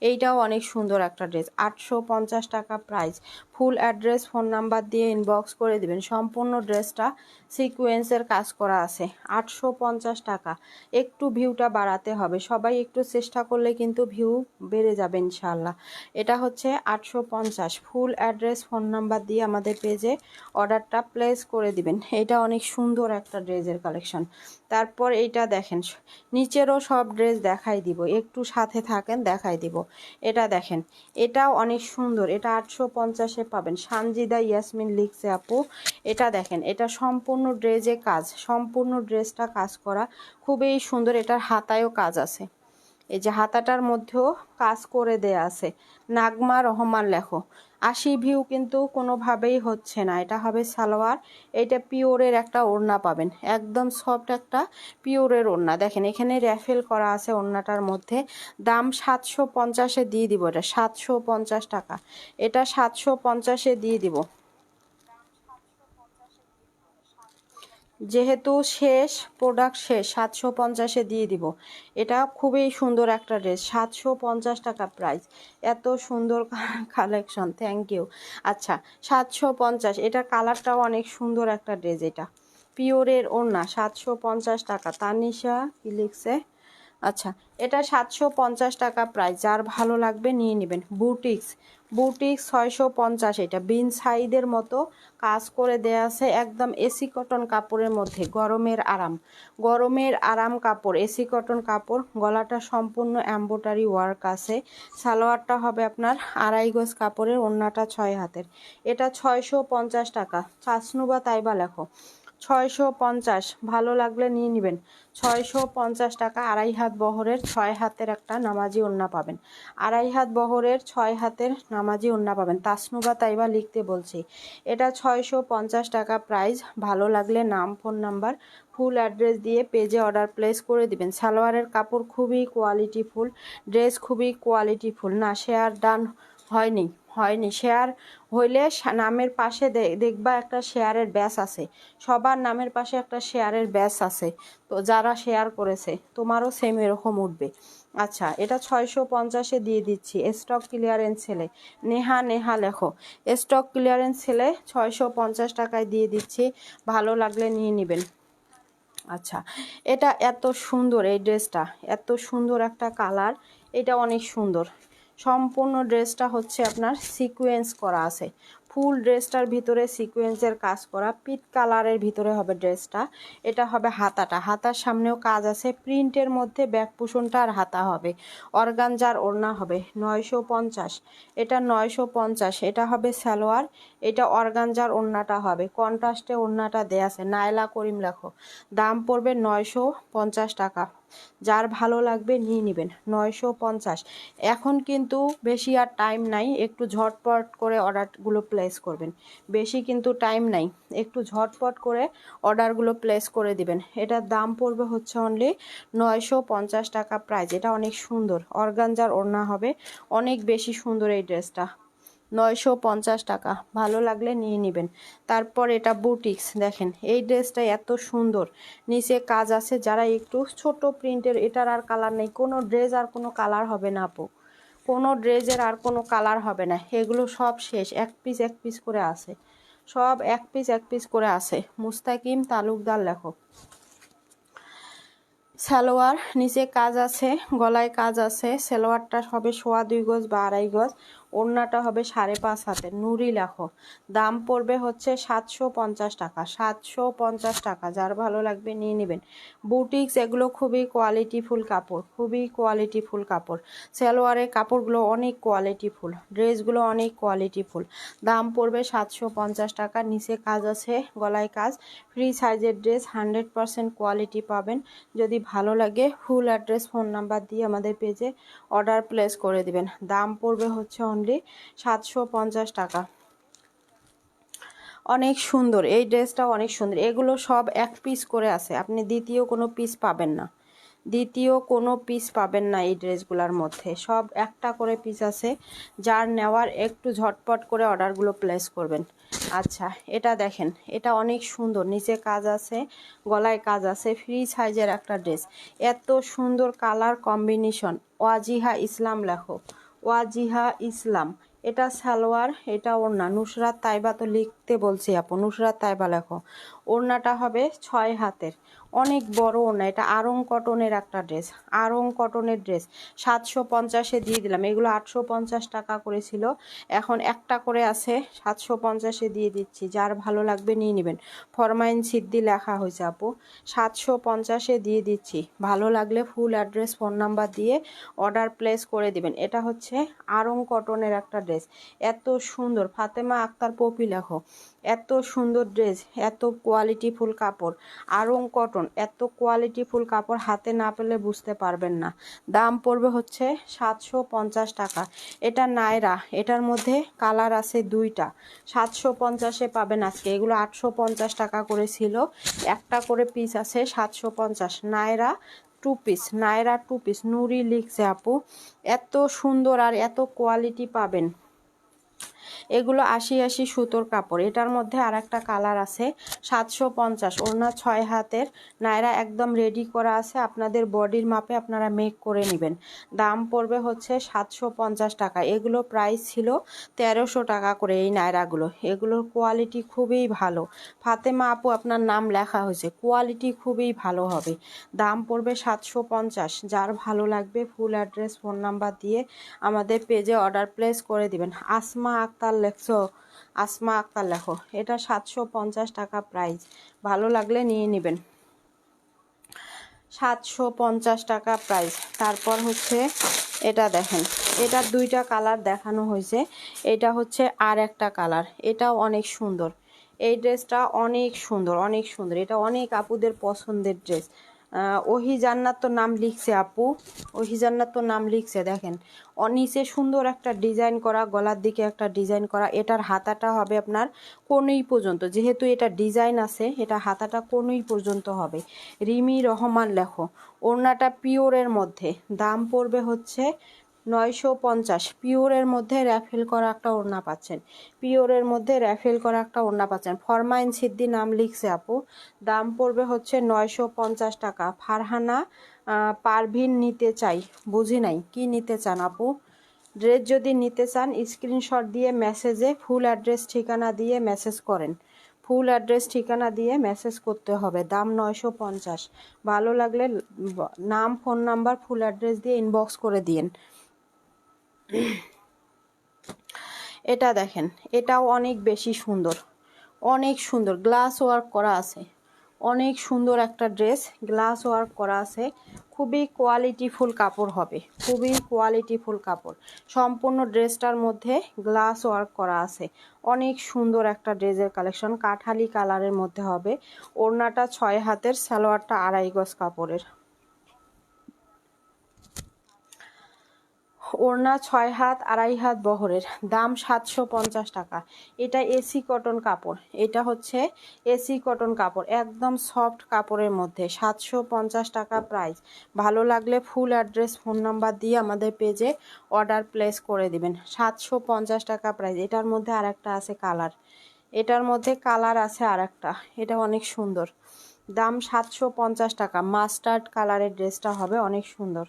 এইটাও অনেক সুন্দর একটা ড্রেস, 850 টাকা price. Full address phone number দিয়ে ইনবক্স করে দিবেন। সম্পূর্ণ ড্রেসটা সিকোয়েন্সের কাজ করা আছে। 850 টাকা। একটু ভিউটা বাড়াতে হবে, সবাই একটু চেষ্টা করলে কিন্তু ভিউ বেড়ে যাবে ইনশাল্লাহ। এটা হচ্ছে 850। ফুল অ্যাড্রেস ফোন নাম্বার দিয়ে আমাদের পেজে অর্ডারটা প্লেস করে দিবেন। এটা অনেক সুন্দর একটা ড্রেসের কালেকশন। তারপর এইটা দেখেন, নিচেরও সব ড্রেস দেখাই দিব, একটু সাথে থাকেন দেখাই দিব। এটা দেখেন, এটাও অনেক সুন্দর। এটা 850-এ পাবেন। সানজিদা ইয়াসমিন লিখছে আপু। এটা দেখেন, এটা সম্পূর্ণ ড্রেসে কাজ, সম্পূর্ণ ড্রেসটা কাজ করা, খুবই সুন্দর। এটার হাতায়ও কাজ আছে, এই যে হাতাটার মধ্যেও কাজ করে দেয়া আছে। নাগমা রহমান লেখো। 80 ভিউ কিন্তু কোনোভাবেই হচ্ছে না। এটা হবে সালোয়ার, এটা পিওরের একটা ওড়না পাবেন, একদম সফট একটা পিওরের ওড়না। দেখেন এখানে র্যাফেল করা আছে ওড়নাটার মধ্যে। দাম 750-এ দিয়ে দিব। এটা 750 টাকা। এটা 750-এ দিয়ে দিব, যেহেতু শেষ প্রোডাক্ট শেষ। 750-এ দিয়ে দিব। এটা খুবই সুন্দর একটা ড্রেস, 750 টাকা প্রাইস। এত সুন্দর কালেকশন, থ্যাংক ইউ। আচ্ছা, 750। এটার কালারটাও অনেক সুন্দর একটা ড্রেস। এটা পিওরের ওড়না, 750 টাকা। তানিশা কি লিখছে? আচ্ছা, এটা 750 টাকা প্রাইস। যার ভালো লাগবে নিয়ে নেবেন। Boutiques, boutiques 650। এটা বিন সাইডের মতো কাজ করে দেয়া আছে, একদম এসি কটন কাপড়ের মধ্যে। গরমের আরাম, গরমের আরাম কাপড়, এসি কটন কাপড়। গলাটা সম্পূর্ণ এমব্রয়ডারি ওয়ার্ক আছে। সালোয়ারটা হবে আপনার 2.5 গজ কাপড়ের, ওড়নাটা 6 হাতের। এটা 650 টাকা। চাসনুবা তাইবা লেখো। 650, ভালো লাগলে নিয়ে নেবেন। 650 টাকা, 2.5 হাত বহরের 6 হাতের একটা নামাজি ওড়না পাবেন। 2.5 হাত বহরের 6 হাতের নামাজি ওড়না পাবেন। তাসনুবা তাইবা লিখতে বলছি। এটা 650 টাকা প্রাইস। ভালো লাগলে নাম, ফোন নাম্বার, ফুল অ্যাড্রেস দিয়ে পেজে অর্ডার প্লেস করে দিবেন। সালোয়ারের কাপড় খুবই কোয়ালিটিফুল, ড্রেস খুবই কোয়ালিটিফুল। না শেয়ার ডান হয়নি, শেয়ার হইলে নামের পাশে দেখবা একটা শেয়ারের ব্যাস আছে, সবার নামের পাশে একটা শেয়ারের ব্যাস আছে, তো যারা শেয়ার করেছে তোমারও সেম এরকম উঠবে। আচ্ছা, এটা 650-এ দিয়ে দিচ্ছি। স্টক ক্লিয়ারেন্স সেলে, নেহা লেখো, স্টক ক্লিয়ারেন্স সেলে 650 টাকায় দিয়ে দিচ্ছি। ভালো লাগলে নিয়ে নেবেন। আচ্ছা, এটা এত সুন্দর, এই ড্রেসটা এত সুন্দর একটা কালার, এটা অনেক সুন্দর। সম্পূর্ণ ড্রেসটা হচ্ছে আপনার সিকোয়েন্স করা আছে, ফুল ড্রেসটার ভিতরে সিকোয়েন্সের কাজ করা, পিট কালারের ভিতরে হবে ড্রেসটা। এটা হবে হাতাটা, হাতার সামনেও কাজ আছে প্রিন্টের মধ্যে, ব্যাক পোষণটা আর হাতা হবে। অর্গানজার ওড়না হবে 950, এটা 950। এটা হবে সালোয়ার, এটা অর্গানজার ওড়নাটা হবে, কন্ট্রাস্টে ওড়নাটা দেয়া আছে, নায়লা করিম লেখো। দাম পড়বে 950 টাকা। যার ভালো লাগবে নিয়ে নেবেন। 950। এখন কিন্তু বেশি আর টাইম নাই, একটু ঝটপট করে অর্ডারগুলো প্লেস করবেন। বেশি কিন্তু টাইম নাই, একটু ঝটপট করে অর্ডারগুলো প্লেস করে দিবেন। এটার দাম পড়বে হচ্ছে অনলি 950 টাকা প্রাইস। এটা অনেক সুন্দর, অর্গানজার ওড়না হবে, অনেক বেশি সুন্দর এই ড্রেসটা। 950 টাকা, ভালো লাগলে নিয়ে নেবেন। তারপর এটা বুটিক্স, দেখেন এই ড্রেসটা এত সুন্দর, নিচে কাজ আছে। যারা একটু ছোট প্রিন্টের, এটার আর কালার নেই, কোনো ড্রেস আর কোনো কালার হবে না আপু, কোনো ড্রেসের আর কোনো কালার হবে না। এগুলো সব শেষ, এক পিস করে আছে, সব এক পিস করে আছে। মুস্তাকিম তালুকদার লেখো। সালোয়ার নিচে কাজ আছে, গলায় কাজ আছে। সালোয়ারটা হবে 2.25 গজ বা 2.5 গজ, ওড়নাটা হবে 5.5 হাতের। নুরি লেখো। দাম পড়বে হচ্ছে 750 টাকা, 750 টাকা। যার ভালো লাগবে নিয়ে নেবেন। বুটিক্স এগুলো খুবই কোয়ালিটিফুল কাপড়, খুবই কোয়ালিটিফুল কাপড়। সালোয়ারের কাপড়গুলো অনেক কোয়ালিটিফুল, ড্রেসগুলো অনেক কোয়ালিটিফুল। দাম পড়বে 750 টাকা। নিচে কাজ আছে, গলায় কাজ, ফ্রি সাইজের ড্রেস, 100% কোয়ালিটি পাবেন। যদি ভালো লাগে ফুল অ্যাড্রেস, ফোন নাম্বার দিয়ে আমাদের পেজে অর্ডার প্লেস করে দিবেন। দাম পড়বে হচ্ছে অনলি 750 টাকা। অনেক সুন্দর এই ড্রেসটাও, অনেক সুন্দর। এগুলো সব এক পিস করে আছে, আপনি দ্বিতীয় কোনো পিস পাবেন না, দ্বিতীয় কোনো পিস পাবেন না এই ড্রেসগুলোর মধ্যে, সব একটা করে পিস আছে। যার নেওয়ার একটু ঝটপট করে অর্ডারগুলো প্লেস করবেন। আচ্ছা, এটা দেখেন, এটা অনেক সুন্দর, নিচে কাজ আছে, গলায় কাজ আছে, ফ্রি সাইজের একটা ড্রেস, এত সুন্দর কালার কম্বিনেশন। ওয়াজিহা ইসলাম লেখো, ওয়াজিহা ইসলাম। এটা সালোয়ার, এটা ওড়না। নুসরাত তাইবা তো লিখতে বলছি আপু, নুসরাত তাইবা লেখো। ওড়নাটা হবে 6 হাতের, অনেক বড় ওড়না। এটা আরং কটনের একটা ড্রেস, আরং কটনের ড্রেস। 750-এ দিয়ে দিলাম। এগুলো 850 টাকা করেছিল, এখন একটা করে আছে, 750-এ দিয়ে দিচ্ছি। যার ভালো লাগবে নিয়ে নেবেন। ফরমাইন সিদ্দি লেখা হয়েছে আপু, 750-এ দিয়ে দিচ্ছি। ভালো লাগলে ফুল অ্যাড্রেস, ফোন নাম্বার দিয়ে অর্ডার প্লেস করে দিবেন। এটা হচ্ছে আরং কটনের একটা ড্রেস, এত সুন্দর। ফাতেমা আক্তার পপি লেখো। এত সুন্দর ড্রেস, এত কোয়ালিটিফুল কাপড়, আরং কটন, এত কোয়ালিটিফুল কাপড় হাতে না পেলে বুঝতে পারবেন না। দাম পড়বে হচ্ছে 750 টাকা। এটা নায়রা, এটার মধ্যে কালার আছে 2টা। 750-এ পাবেন আজকে। এগুলো 850 টাকা করে ছিল, একটা করে পিস আছে 750। Naira 2 piece, Naira 2 piece. নুরি লিখছে আপু, এত সুন্দর আর এত কোয়ালিটি পাবেন। এগুলো 80 সুতোর কাপড়। এটার মধ্যে আর একটা কালার আছে, 750। ওড়না 6 হাতের, নায়রা একদম রেডি করা আছে, আপনাদের বডির মাপে আপনারা মেক করে নেবেন। দাম পড়বে হচ্ছে 750 টাকা। এগুলো প্রাইস ছিল 1300 টাকা করে এই নায়রাগুলো। এগুলোর কোয়ালিটি খুবই ভালো। ফাতেমা আপু আপনার নাম লেখা হয়েছে, কোয়ালিটি খুবই ভালো হবে। দাম পড়বে 750। যার ভালো লাগবে ফুল অ্যাড্রেস, ফোন নাম্বার দিয়ে আমাদের পেজে অর্ডার প্লেস করে দিবেন। আসমা আক্তার লেখছো, আসমা আক্তার লেখো। এটা 750 টাকা প্রাইস, ভালো লাগলে নিয়ে নেবেন। 750 টাকা প্রাইস। তারপর হচ্ছে এটা দেখেন, এটার 2টা কালার দেখানো হয়েছে, এটা হচ্ছে আর একটা কালার, এটাও অনেক সুন্দর। এই ড্রেসটা অনেক সুন্দর, অনেক সুন্দর। এটা অনেক আপুদের পছন্দের ড্রেস। ওহি জান্নাত তো নাম লিখছে আপু, ওহি জান্নাত তো নাম লিখছে। দেখেন নিচে সুন্দর একটা ডিজাইন করা, গলার দিকে একটা ডিজাইন করা। এটার হাতাটা হবে আপনার কোনই পর্যন্ত, যেহেতু এটা ডিজাইন আছে, এটা হাতাটা কোনই পর্যন্ত হবে। রিমি রহমান লেখো। ওড়নাটা পিওরের মধ্যে, দাম পড়বে হচ্ছে 950। পিওরের মধ্যে র্যাফেল করা একটা ওড়না পাচ্ছেন, পিওরের মধ্যে র্যাফেল করা একটা ওড়না পাচ্ছেন। ফরমাইন সিদ্দি নাম লিখছে আপু, দাম পড়বে হচ্ছে 950 টাকা। ফারহানা পারভিন নিতে চাই, বুঝি নাই কি নিতে চান আপু। ড্রেস যদি নিতে চান স্ক্রিনশট দিয়ে মেসেজে ফুল অ্যাড্রেস ঠিকানা দিয়ে মেসেজ করেন, ফুল অ্যাড্রেস ঠিকানা দিয়ে মেসেজ করতে হবে। দাম 950। ভালো লাগলে নাম, ফোন নাম্বার, ফুল অ্যাড্রেস দিয়ে ইনবক্স করে দিন। এটা দেখেন, এটাও অনেক বেশি সুন্দর, অনেক সুন্দর। গ্লাস ওয়ার্ক করা আছে, অনেক সুন্দর একটা ড্রেস, গ্লাস ওয়ার্ক করা আছে। খুবই কোয়ালিটিফুল কাপড় হবে, খুবই কোয়ালিটিফুল কাপড়। সম্পূর্ণ ড্রেসটার মধ্যে গ্লাস ওয়ার্ক করা আছে। অনেক সুন্দর একটা ড্রেসের কালেকশন, কাঠালি কালারের মধ্যে হবে। ওড়নাটা 6 হাতের, সালোয়ারটা 2.5 গজ কাপড়ের। ওড়না 6 হাত 2.5 হাত বহরের। দাম 750 টাকা। এটা এসি কটন কাপড়, এটা হচ্ছে এসি কটন কাপড়, একদম সফট কাপড়ের মধ্যে। 750 টাকা প্রাইস। ভালো লাগলে ফুল অ্যাড্রেস, ফোন নাম্বার দিয়ে আমাদের পেজে অর্ডার প্লেস করে দিবেন। 750 টাকা প্রাইস। এটার মধ্যে আরেকটা আছে কালার, এটার মধ্যে কালার আছে আরেকটা, এটা অনেক সুন্দর। দাম 750 টাকা। মাস্টার্ড কালারের ড্রেসটা হবে অনেক সুন্দর,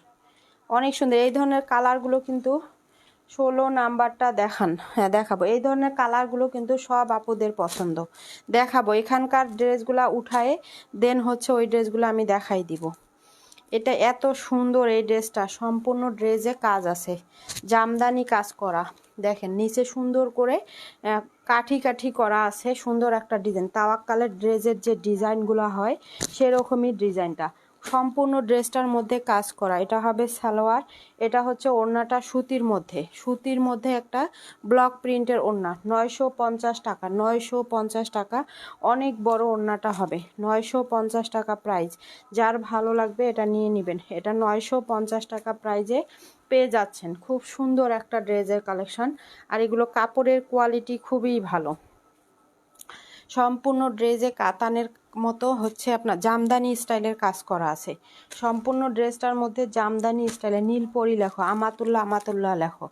অনেক সুন্দর। এই ধরনের কালারগুলো কিন্তু 16 নাম্বারটা দেখান, হ্যাঁ দেখাবো। এই ধরনের কালারগুলো কিন্তু সব আপুদের পছন্দ, দেখাবো। এখানকার ড্রেসগুলো উঠায়ে দেন হচ্ছে ওই ড্রেসগুলো আমি দেখাই দিব। এটা এত সুন্দর, এই ড্রেসটা সম্পূর্ণ ড্রেসে কাজ আছে, জামদানি কাজ করা। দেখেন নিচে সুন্দর করে কাঠি কাঠি করা আছে, সুন্দর একটা ডিজাইন। তাওয়াক্কালের ড্রেসের যে ডিজাইনগুলো হয় সেরকমই ডিজাইনটা, সম্পূর্ণ ড্রেসটার মধ্যে কাজ করা। এটা হবে সালোয়ার, এটা হচ্ছে ওড়নাটা সুতির মধ্যে, সুতির মধ্যে একটা ব্লক প্রিন্টের ওড়না। 950 টাকা, 950 টাকা। অনেক বড় ওড়নাটা হবে, 950 টাকা প্রাইস। যার ভালো লাগবে এটা নিয়ে নেবেন। এটা 950 টাকা প্রাইজে পেয়ে যাচ্ছেন। খুব সুন্দর একটা ড্রেসের কালেকশন, আর এগুলো কাপড়ের কোয়ালিটি খুবই ভালো। সম্পূর্ণ ড্রেসে কাতানের মতো হচ্ছে আপনার জামদানি স্টাইলের কাজ করা আছে। সম্পূর্ণ ড্রেসটার মধ্যে জামদানি স্টাইলের, নীলপরি লেখো, আমাতুল্লাহ আমাতুল্লাহ লেখো,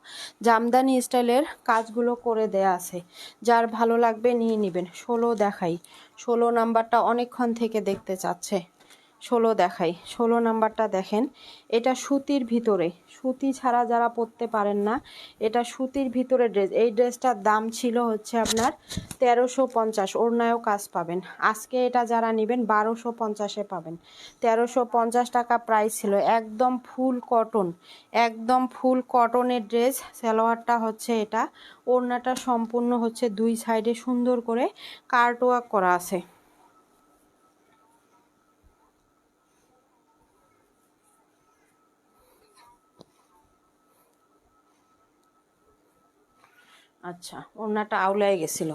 জামদানি স্টাইলের কাজগুলো করে দেয়া আছে। যার ভালো লাগবে নিয়ে নেবেন। 16 দেখাই, 16 নাম্বারটা অনেকক্ষণ থেকে দেখতে চাচ্ছে। 16 দেখাই, 16 নাম্বারটা দেখেন। এটা সুতির ভিতরে, সুতি ছাড়া যারা পরতে পারেন না, এটা সুতির ভিতরে ড্রেস। এই ড্রেসটার দাম ছিল হচ্ছে আপনার 1350। ওড়নায়ও কাজ পাবেন। আজকে এটা যারা নেবেন 1250-এ পাবেন। 1350 টাকা প্রাইস ছিল। একদম ফুল কটন, একদম ফুল কটনের ড্রেস। সালোয়ারটা হচ্ছে এটা, ওড়নাটা সম্পূর্ণ হচ্ছে দুই সাইডে সুন্দর করে কার্টওয়ার্ক করা আছে। আচ্ছা, ওড়নাটা আউলাই গেছিল।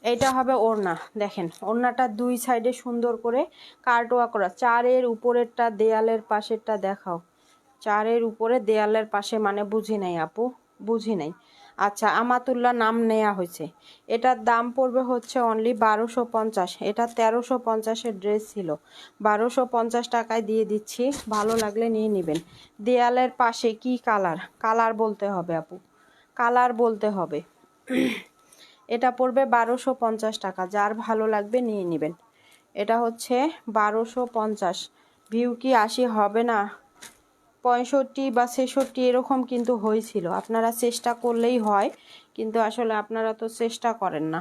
এইটা হবে ওড়না। দেখেন ওড়নাটা দুই সাইডে সুন্দর করে কার্টওয়ার্ক করা। চারের উপরেরটা দেয়ালের পাশেরটা দেখাও। চারের উপরে দেয়ালের পাশে মানে বুঝি নাই আপু, বুঝি নাই। আচ্ছা, আমাতুল্লাহ নাম নেওয়া হয়েছে। এটার দাম পড়বে হচ্ছে অনলি 1250। এটা 1350-এর ড্রেস ছিল, 1250 টাকায় দিয়ে দিচ্ছি। ভালো লাগলে নিয়ে নেবেন। দেয়ালের পাশে কি কালার, কালার বলতে হবে আপু, কালার বলতে হবে। এটা পড়বে 1250 টাকা। যার ভালো লাগবে নিয়ে নেবেন। এটা হচ্ছে 1250। ভিউ কি 80 হবে না, 65 বা 66 এরকম কিন্তু হয়েছিল। আপনারা চেষ্টা করলেই হয়, কিন্তু আসলে আপনারা তো চেষ্টা করেন না,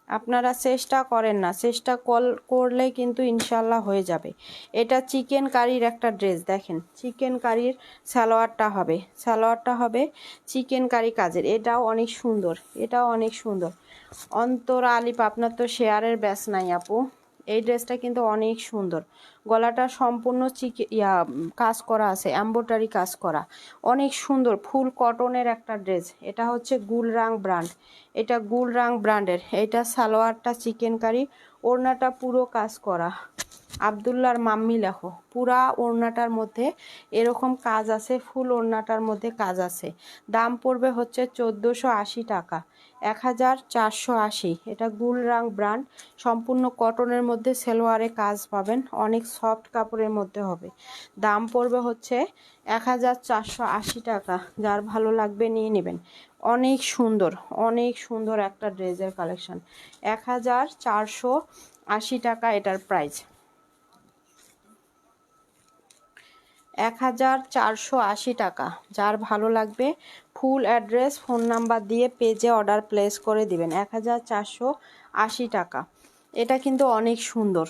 আপনারা চেষ্টা করেন না। চেষ্টা করলে কিন্তু ইনশাল্লাহ হয়ে যাবে। এটা চিকেন কারির একটা ড্রেস। দেখেন চিকেন কারির সালোয়ারটা হবে, সালোয়ারটা হবে চিকেন কারি কাজের। এটাও অনেক সুন্দর, এটাও অনেক সুন্দর। অন্তরা আলিপ, আপনার তো শেয়ারের ব্যাস নাই আপু। এই ড্রেসটা কিন্তু অনেক সুন্দর। গলাটা সম্পূর্ণ কাজ করা আছে, এমব্রয়ডারি কাজ করা, অনেক সুন্দর ফুল কটনের একটা ড্রেস। এটা হচ্ছে গুলরাং ব্র্যান্ড, এটা গুলরাং ব্র্যান্ডের। এটা সালোয়ারটা চিকেন কারি, ওড়নাটা পুরো কাজ করা, আবদুল্লাহর মাম্মি লেখো। পুরা ওড়নাটার মধ্যে এরকম কাজ আছে, ফুল ওড়নাটার মধ্যে কাজ আছে। দাম পড়বে হচ্ছে 1480 টাকা, 1480। এটা গুলরাং ব্র্যান্ড, সম্পূর্ণ কটনের মধ্যে সেলোয়ারে কাজ পাবেন, অনেক সফট কাপড়ের মধ্যে হবে। দাম পড়বে হচ্ছে 1480 টাকা। যার ভালো লাগবে নিয়ে নেবেন। অনেক সুন্দর, অনেক সুন্দর একটা ড্রেসের কালেকশন। 1480 টাকা এটার প্রাইস। 1480 টাকা। যার ভালো লাগবে ফুল অ্যাড্রেস ফোন নাম্বার দিয়ে পেজে অর্ডার প্লেস করে দিবেন। 1480 টাকা। এটা কিন্তু অনেক সুন্দর।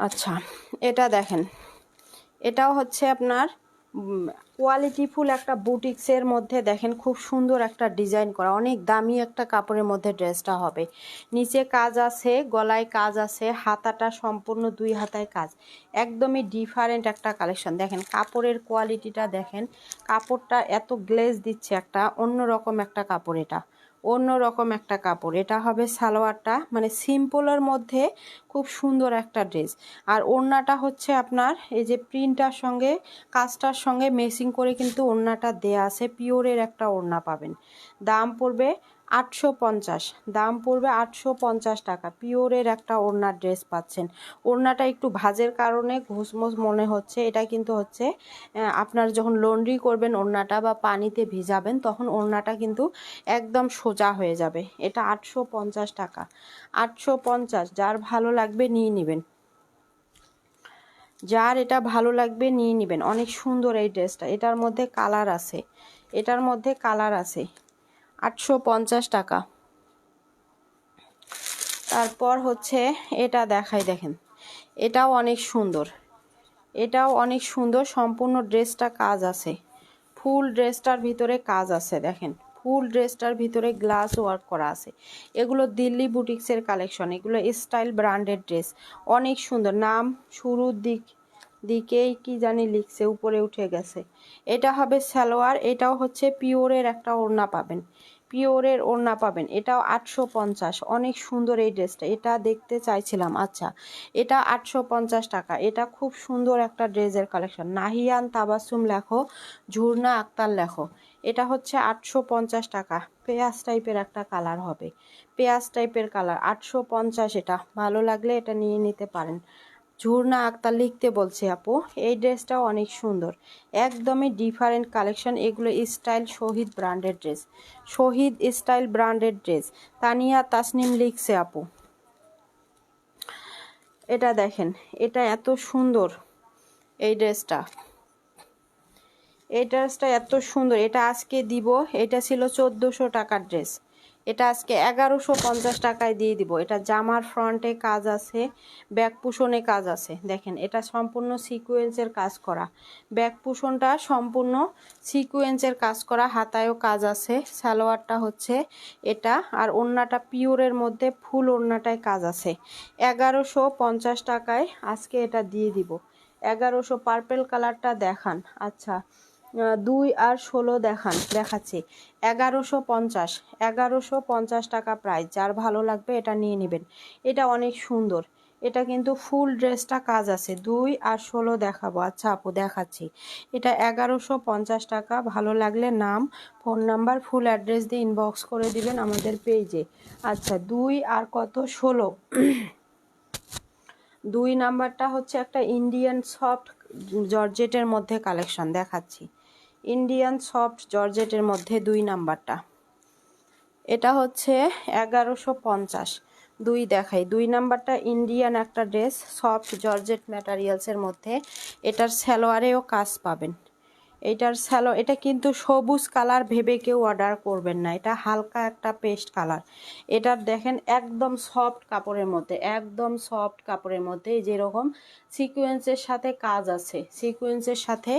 আচ্ছা, এটা দেখেন, এটাও হচ্ছে আপনার কোয়ালিটিফুল একটা বুটিক্সের মধ্যে। দেখেন খুব সুন্দর একটা ডিজাইন করা, অনেক দামি একটা কাপড়ের মধ্যে ড্রেসটা হবে। নিচে কাজ আছে, গলায় কাজ আছে, হাতাটা সম্পূর্ণ 2 হাতায় কাজ, একদমই ডিফারেন্ট একটা কালেকশন। দেখেন কাপড়ের কোয়ালিটিটা দেখেন, কাপড়টা এত গ্লেজ দিচ্ছে, একটা অন্যরকম একটা কাপড়, এটা অন্যরকম একটা কাপড়। এটা হবে সালোয়ারটা, মানে সিম্পলের মধ্যে খুব সুন্দর একটা ড্রেস। আর ওড়নাটা হচ্ছে আপনার এই যে প্রিন্টটার সঙ্গে কাজটার সঙ্গে মেসিং করে কিন্তু ওড়নাটা দেয়া আছে, পিওরের একটা ওড়না পাবেন। দাম পড়বে 850, দাম পড়বে 850 টাকা। পিওরের একটা ওড়নার ড্রেস পাচ্ছেন। ওড়নাটা একটু ভাঁজের কারণে ঘুষমুস মনে হচ্ছে, এটা কিন্তু হচ্ছে আপনার যখন লন্ড্রি করবেন ওড়নাটা বা পানিতে ভিজাবেন তখন ওড়নাটা কিন্তু একদম সোজা হয়ে যাবে। এটা 850 টাকা, 850। যার ভালো লাগবে নিয়ে নেবেন, যার এটা ভালো লাগবে নিয়ে নেবেন। অনেক সুন্দর এই ড্রেসটা, এটার মধ্যে কালার আছে, এটার মধ্যে কালার আছে। 850 টাকা। তারপর হচ্ছে এটা দেখাই, দেখেন এটাও অনেক সুন্দর, এটাও অনেক সুন্দর। সম্পূর্ণ ড্রেসটা কাজ আছে, ফুল ড্রেসটার ভিতরে কাজ আছে। দেখেন ফুল ড্রেসটার ভিতরে গ্লাস ওয়ার্ক করা আছে। এগুলো দিল্লি বুটিক্সের কালেকশন, এগুলো স্টাইল ব্র্যান্ডেড ড্রেস, অনেক সুন্দর। নাম শুরুর দিকেই কি জানি লিখছে, উপরে উঠে গেছে। এটা হবে সালোয়ার, এটাও হচ্ছে পিওরের একটা ওড়না পাবেন, পিওরের ওড়না পাবেন। এটাও 850। অনেক সুন্দর এই ড্রেসটা, এটা দেখতে চাইছিলাম। আচ্ছা, এটা 850 টাকা। এটা খুব সুন্দর একটা ড্রেসের কালেকশন। নাহিয়ান তাবাসুম লেখো, ঝুরনা আক্তার লেখো। এটা হচ্ছে 850 টাকা। পেঁয়াজ টাইপের একটা কালার হবে, পেঁয়াজ টাইপের কালার। 850। এটা ভালো লাগলে এটা নিয়ে নিতে পারেন। ঝুরনা আক্তার লিখতে বলছে আপু। এই ড্রেসটাও অনেক সুন্দর, একদমই ডিফারেন্ট কালেকশন। এগুলো স্টাইল শহীদ ব্র্যান্ডের ড্রেস, শহীদ স্টাইল ব্র্যান্ডের ড্রেস। তানিয়া তাসনিম লিখছে আপু। এটা দেখেন, এটা এত সুন্দর এই ড্রেসটা, এই ড্রেসটা এত সুন্দর। এটা আজকে দিব, এটা ছিল 1400 টাকার ড্রেস, এটা আজকে 1150 টাকায় দিয়ে দিব। এটা জামার ফ্রন্টে কাজ আছে, ব্যাক পুশনে কাজ আছে। দেখেন এটা সম্পূর্ণ সিকোয়েন্সের কাজ করা, ব্যাক পুশনটা সম্পূর্ণ সিকোয়েন্সের কাজ করা, হাতায়ও কাজ আছে। সালোয়ারটা হচ্ছে এটা, আর ওড়নাটা পিওরের মধ্যে ফুল ওড়নাটায় কাজ আছে। 1150 টাকায় আজকে এটা দিয়ে দিব। 1100। পার্পেল কালারটা দেখান। আচ্ছা, 2 আর 16 দেখাচ্ছি। 1150, 1150 টাকা প্রাইস। যার ভালো লাগবে এটা নিয়ে নেবেন। এটা অনেক সুন্দর, এটা কিন্তু ফুল ড্রেসটা কাজ আছে। 2 আর 16 দেখাবো। আচ্ছা আপু দেখাচ্ছি। এটা 1150 টাকা। ভালো লাগলে নাম, ফোন নাম্বার, ফুল অ্যাড্রেস দিয়ে ইনবক্স করে দিবেন আমাদের পেজে। আচ্ছা, 2 আর কত, 16। 2 নাম্বারটা হচ্ছে একটা ইন্ডিয়ান সফট জর্জেটের মধ্যে কালেকশন দেখাচ্ছি, ইন্ডিয়ান সফট জর্জেটের মধ্যে 2 নাম্বারটা। এটা হচ্ছে 1150। 2 দেখাই। 2 নাম্বারটা ইন্ডিয়ান একটা ড্রেস, সফট জর্জেট ম্যাটেরিয়ালসের মধ্যে। এটার সালোয়ারেও কাজ পাবেন, এটার স্যালো, এটা কিন্তু সবুজ কালার ভেবে কেউ অর্ডার করবেন না, এটা হালকা একটা পেস্ট কালার। এটার দেখেন একদম সফট কাপড়ের মধ্যে, একদম সফট কাপড়ের মধ্যে যেরকম সিকোয়েন্সের সাথে কাজ আছে, সিকোয়েন্সের সাথে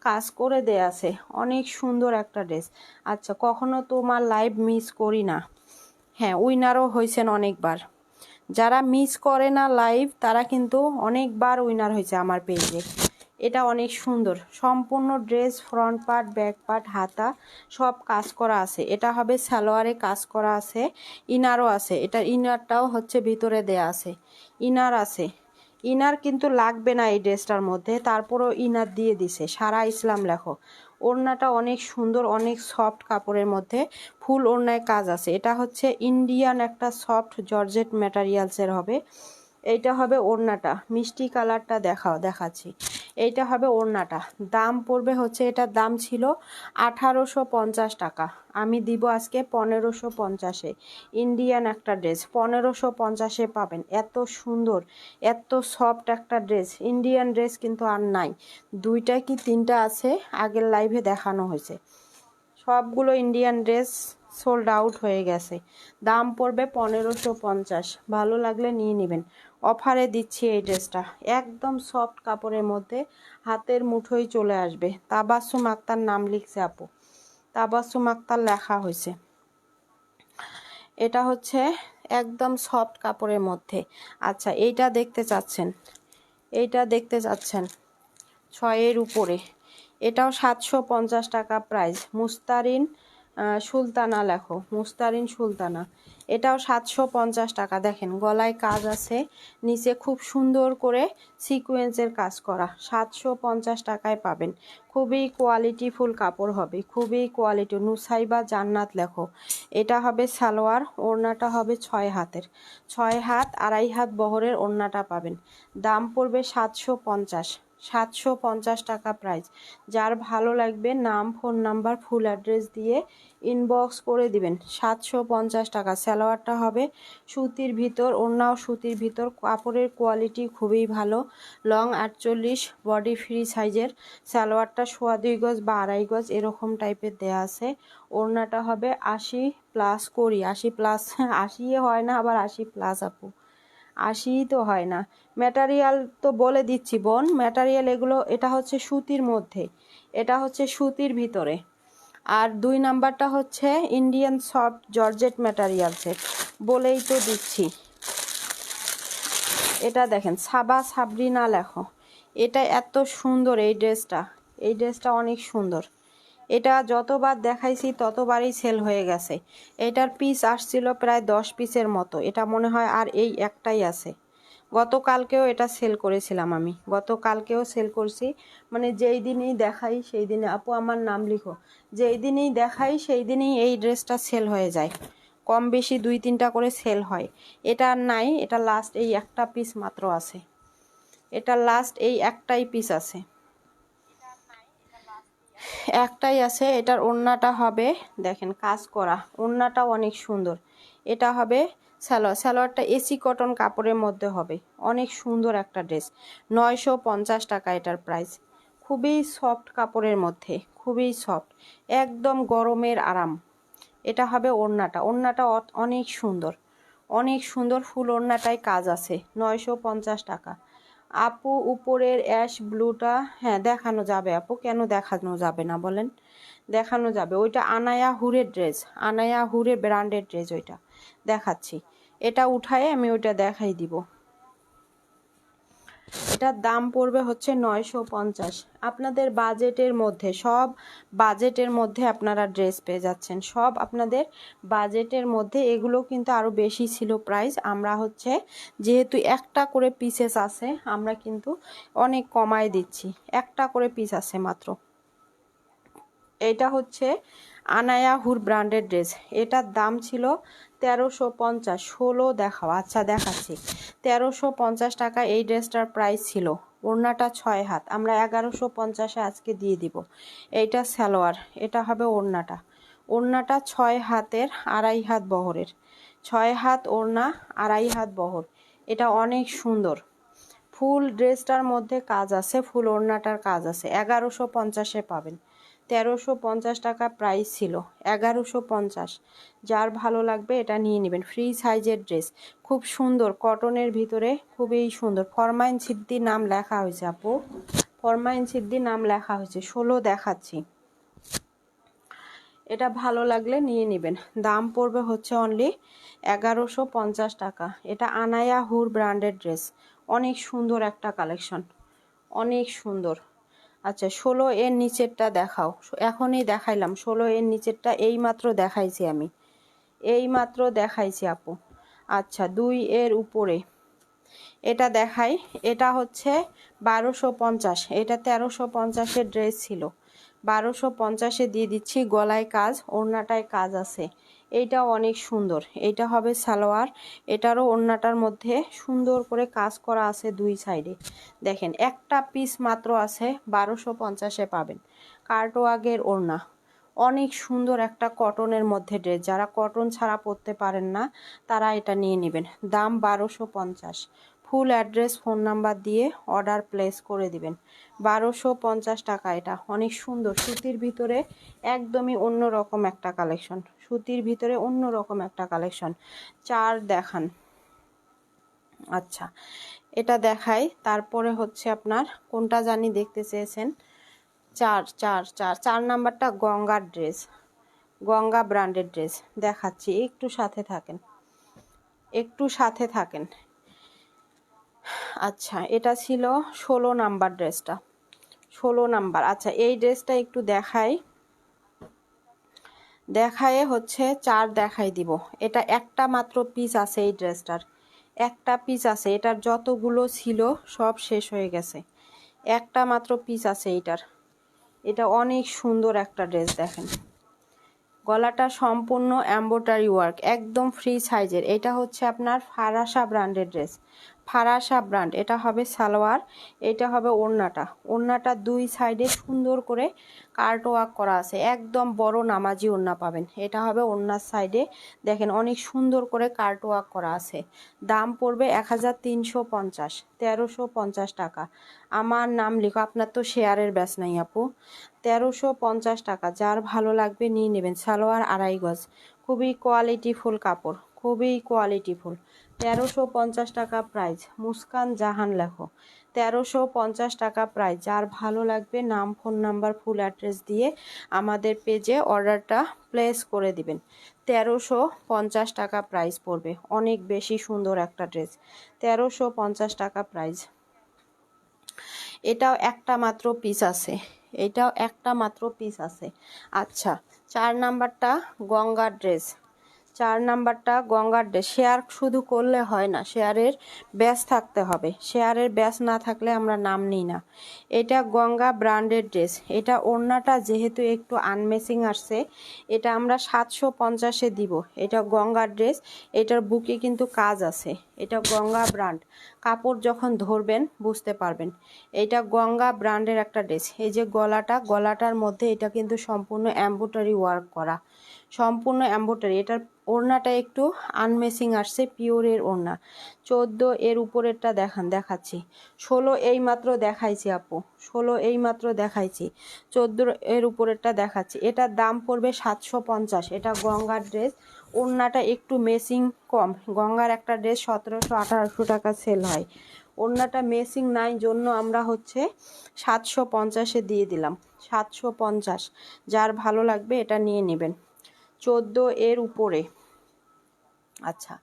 কাজ করে দেয়া আছে। অনেক সুন্দর একটা ড্রেস। আচ্ছা, কখনো তোমার লাইভ মিস করি না। হ্যাঁ, উইনারও হয়েছেন অনেকবার। যারা মিস করে না লাইভ তারা কিন্তু অনেকবার উইনার হয়েছে আমার পেজে। এটা অনেক সুন্দর, সম্পূর্ণ dress front part, back part, হাতা সব কাজ করা আছে। এটা হবে সালোয়ারে কাজ করা আছে, ইনারও আছে। এটার ইনারটাও হচ্ছে ভিতরে দেয়া আছে, ইনার আছে। ইনার কিন্তু লাগবে না এই ড্রেসটার মধ্যে, তারপরও ইনার দিয়ে দিছে। সারা ইসলাম লেখো। ওড়নাটা অনেক সুন্দর, অনেক সফট কাপড়ের মধ্যে ফুল ওড়নায় কাজ আছে। এটা হচ্ছে ইন্ডিয়ান একটা সফট জর্জেট ম্যাটেরিয়ালসের হবে। এইটা হবে ওড়নাটা, মিষ্টি কালারটা দেখাচ্ছি। এইটা হবে ওড়নাটা। দাম পড়বে হচ্ছে, এটার দাম ছিল 1850 টাকা, আমি দিব আজকে 1550-এ। ইন্ডিয়ান একটা ড্রেস 1550-এ পাবেন। এত সুন্দর, এত সফট একটা ড্রেস, ইন্ডিয়ান ড্রেস কিন্তু আর নাই। দুইটা কি তিনটা আছে, আগের লাইভে দেখানো হয়েছে। সবগুলো ইন্ডিয়ান ড্রেস সোল্ড আউট হয়ে গেছে। দাম পড়বে 1550। ভালো লাগলে নিয়ে নেবেন। অফারে দিচ্ছি এই ড্রেসটা, একদম সফট কাপড়ের মধ্যে, হাতের মুঠোয় চলে আসবে। তাবাসসুম আক্তার নাম লিখছে আপু, তাবাসসুম আক্তার লেখা হয়েছে। এটা হচ্ছে একদম সফট কাপড়ের মধ্যে। আচ্ছা, এইটা দেখতে চাচ্ছেন, এইটা দেখতে চাচ্ছেন 6-এর উপরে, এটাও 750 টাকা প্রাইস। মুস্তারিন সুলতানা লেখো, মুস্তারিন সুলতানা। এটাও 750 টাকা। দেখেন গলায় কাজ আছে, নিচে খুব সুন্দর করে সিকোয়েন্সের কাজ করা। 750 টাকায় পাবেন। খুবই কোয়ালিটিফুল কাপড় হবে, খুবই কোয়ালিটি। নুসাইবা জান্নাত লেখো। এটা হবে সালোয়ার, ওড়নাটা হবে 6 হাতের, 6 হাত 2.5 হাত বহরের ওড়নাটা পাবেন। দাম পড়বে 750, 750 টাকা প্রাইস। যার ভালো লাগবে নাম, ফোন নাম্বার, ফুল অ্যাড্রেস দিয়ে ইনবক্স করে দিবেন। 750 টাকা। সালোয়ারটা হবে সুতির ভিতর, ওড়নাও সুতির ভিতর। কাপড়ের কোয়ালিটি খুবই ভালো। লং 48, বডি ফ্রি সাইজের। সালোয়ারটা 2.25 গজ বা 2.5 গজ এরকম টাইপের দেয়া আছে। ওড়নাটা হবে 80+ করি, 80+, 80 হয় না আবার 80+ আপু, 80 তো হয় না। ম্যাটেরিয়াল তো বলে দিচ্ছি বোন, ম্যাটেরিয়াল এগুলো। এটা হচ্ছে সুতির মধ্যে, এটা হচ্ছে সুতির ভিতরে। আর 2 নাম্বারটা হচ্ছে ইন্ডিয়ান সফট জর্জেট ম্যাটেরিয়ালসের, বলেই তো দিচ্ছি। এটা দেখেন সাবা সাবরিনা লেখো। এটা এত সুন্দর এই ড্রেসটা, এই ড্রেসটা অনেক সুন্দর। এটা যতবার দেখাইছি ততবারই সেল হয়ে গেছে। এটার পিস আসছিল প্রায় 10 পিসের মতো। এটা মনে হয় আর এই একটাই আছে। গতকালকেও এটা সেল করেছিলাম আমি, গতকালকেও সেল করছি। মানে যেই দিনই দেখাই সেই দিনে, আপু আমার নাম লিখো, যেই দিনই দেখাই সেই দিনই এই ড্রেসটা সেল হয়ে যায়। কম বেশি 2-3টা করে সেল হয়। এটা আর নাই, এটা লাস্ট এই একটা পিস মাত্র আছে। এটা লাস্ট এই একটাই পিস আছে, একটাই আছে। এটার ওড়নাটা হবে দেখেন কাজ করা, ওড়নাটাও অনেক সুন্দর। এটা হবে সালোয়ার, সালোয়ারটা এসি কটন কাপড়ের মধ্যে হবে। অনেক সুন্দর একটা ড্রেস। 950 টাকা এটার প্রাইস। খুবই সফট কাপড়ের মধ্যে, খুবই সফট, একদম গরমের আরাম। এটা হবে ওড়নাটা, ওড়নাটা অনেক সুন্দর, অনেক সুন্দর। ফুল ওড়নাটায় কাজ আছে। 950 টাকা। আপু উপরের অ্যাশ ব্লুটা, হ্যাঁ দেখানো যাবে আপু, কেন দেখানো যাবে না বলেন, দেখানো যাবে। ওইটা আনায়া হুরের ড্রেস, আনায়া হুরের ব্র্যান্ডের ড্রেস, ওইটা দেখাচ্ছি। এটা উঠায় আমি ওইটা দেখাই দিব। এটার দাম পড়বে হচ্ছে 950। আপনাদের বাজেটের মধ্যে, সব বাজেটের মধ্যে আপনারা ড্রেস পেয়ে যাচ্ছেন, সব আপনাদের বাজেটের মধ্যে। এগুলো কিন্তু আরও বেশি ছিল প্রাইস। আমরা হচ্ছে যেহেতু একটা করে পিসেস আছে, আমরা কিন্তু অনেক কমায় দিচ্ছি। একটা করে পিস আছে মাত্র। এটা হচ্ছে আনায়া হুর ব্র্যান্ডের ড্রেস। এটার দাম ছিল 1350। 16 দেখাও, আচ্ছা দেখাচ্ছি। 1350 টাকা এই ড্রেসটার প্রাইস ছিল। ওড়নাটা 6 হাত, আমরা 1150-এ আজকে দিয়ে দিব। এইটা সালোয়ার, এটা হবে ওড়নাটা। ওড়নাটা 6 হাতের 2.5 হাত বহরের, 6 হাত ওড়না 2.5 হাত বহর। এটা অনেক সুন্দর। ফুল ড্রেসটার মধ্যে কাজ আছে, ফুল ওড়নাটার কাজ আছে। 1150-এ পাবেন। 1350 টাকা প্রাইস ছিল, 1150। যার ভালো লাগবে এটা নিয়ে নেবেন। ফ্রি সাইজের ড্রেস, খুব সুন্দর, কটনের ভিতরে খুবই সুন্দর। ফরমাইন সিদ্দি নাম লেখা হয়েছে আপু, ফরমাইন সিদ্দি নাম লেখা হয়েছে। 16 দেখাচ্ছি, এটা ভালো লাগলে নিয়ে নেবেন। দাম পড়বে হচ্ছে অনলি 1150 টাকা। এটা আনায়া হুর ব্র্যান্ডের ড্রেস, অনেক সুন্দর একটা কালেকশন, অনেক সুন্দর। আচ্ছা 16 এর নিচেরটা দেখাও, এখনই দেখাইলাম। 16 এর নিচেরটা এই মাত্র দেখাইছি আমি, এই মাত্র দেখাইছি আপু। আচ্ছা 2 এর উপরে এটা দেখাই, এটা হচ্ছে 1250, এটা 1350-এর ড্রেস ছিল, 1250-এ দিয়ে দিচ্ছি। গলায় কাজ, ওড়নাটায় কাজ আছে, এইটাও অনেক সুন্দর। এইটা হবে সালোয়ার, এটারও ওড়নাটার মধ্যে সুন্দর করে কাজ করা আছে দুই সাইডে। দেখেন একটা পিস মাত্র আছে, 1250-এ পাবেন। কার্টওয়াগের ওড়না, অনেক সুন্দর একটা কটনের মধ্যে ড্রেস। যারা কটন ছাড়া পরতে পারেন না তারা এটা নিয়ে নেবেন। দাম 1250। ফুল অ্যাড্রেস ফোন নাম্বার দিয়ে অর্ডার প্লেস করে দিবেন। 1250 টাকা। এটা অনেক সুন্দর, সুতির ভিতরে একদমই অন্যরকম একটা কালেকশন, সুতির ভিতরে অন্যরকম একটা কালেকশন। 4 দেখান। আচ্ছা এটা দেখাই, তারপরে হচ্ছে আপনার কোনটা জানি দেখতে চেয়েছেন। 4 নাম্বারটা গঙ্গার ড্রেস, গঙ্গা ব্র্যান্ডের ড্রেস দেখাচ্ছি, একটু সাথে থাকেন, একটু সাথে থাকেন। আচ্ছা এটা ছিল 16 নাম্বার ড্রেসটা, 16 নাম্বার। আচ্ছা এই ড্রেসটা একটু দেখায় হচ্ছে 4 দেখাই দিব। এটা একটা মাত্র পিস আছে, এই ড্রেসটার একটা পিস আছে, এটার যতগুলো ছিল সব শেষ হয়ে গেছে, একটা মাত্র পিস আছে এইটার। এটা অনেক সুন্দর একটা ড্রেস। দেখেন গলাটা সম্পূর্ণ এমব্রয়ডারি ওয়ার্ক, একদম ফ্রি সাইজের। এটা হচ্ছে আপনার ফারাসা ব্র্যান্ডের ড্রেস, ফারাসা ব্র্যান্ড। এটা হবে সালোয়ার, এটা হবে ওড়নাটা। ওড়নাটা দুই সাইডে সুন্দর করে কার্ট ওয়ার্ক করা আছে, একদম বড় নামাজি ওড়না পাবেন। এটা হবে ওড়নার সাইডে, দেখেন অনেক সুন্দর করে কার্ট ওয়ার্ক করা আছে। দাম পড়বে 1350, 1350 টাকা। আমার নাম লিখো, আপনার তো শেয়ারের ব্যাস নাই আপু। 1350 টাকা, যার ভালো লাগবে নিয়ে নেবেন। সালোয়ার 2.5 গজ, খুবই কোয়ালিটিফুল কাপড়, খুবই কোয়ালিটিফুল। 1350 টাকা প্রাইস। মুস্কান জাহান লেখো, 1350 টাকা প্রাইস। যার ভালো লাগবে নাম, ফোন নাম্বার, ফুল অ্যাড্রেস দিয়ে আমাদের পেজে অর্ডারটা প্লেস করে দিবেন। 1350 টাকা প্রাইস পড়বে, অনেক বেশি সুন্দর একটা ড্রেস। 1350 টাকা প্রাইস। এটাও একটা মাত্র পিস আছে, এটাও একটা মাত্র পিস আছে। আচ্ছা 4 নাম্বারটা গঙ্গার ড্রেস, 4 নাম্বারটা গঙ্গার ড্রেস। শেয়ার শুধু করলে হয় না, শেয়ারের ব্যাচ থাকতে হবে, শেয়ারের ব্যাচ না থাকলে আমরা নাম নিই না। এটা গঙ্গা ব্র্যান্ডের ড্রেস। এটা ওড়নাটা যেহেতু একটু আনমেসিং আসছে, এটা আমরা 750-এ দিব। এটা গঙ্গার ড্রেস, এটার বুকে কিন্তু কাজ আছে। এটা গঙ্গা ব্র্যান্ড, কাপড় যখন ধরবেন বুঝতে পারবেন। এটা গঙ্গা ব্র্যান্ডের একটা ড্রেস। এই যে গলাটা, গলাটার মধ্যে এটা কিন্তু সম্পূর্ণ এমব্রয়ডারি ওয়ার্ক করা, সম্পূর্ণ এমব্রয়ডারি। এটার ওড়নাটা একটু আনমেসিং আসছে, পিওরের ওড়না। 14 এর উপরেরটা দেখাচ্ছি। 16 এই মাত্র দেখাইছি আপু, 16 এই মাত্র দেখাইছি। 14 এর উপরেরটা দেখাচ্ছি। এটার দাম পড়বে 750। এটা গঙ্গার ড্রেস, ওড়নাটা একটু মেসিং কম। গঙ্গার একটা ড্রেস 1700-1800 টাকা সেল হয়, ওড়নাটা মেসিং নাই জন্য আমরা হচ্ছে 750-এ দিয়ে দিলাম, 750। যার ভালো লাগবে এটা নিয়ে নেবেন। 14 এর উপরে, আচ্ছা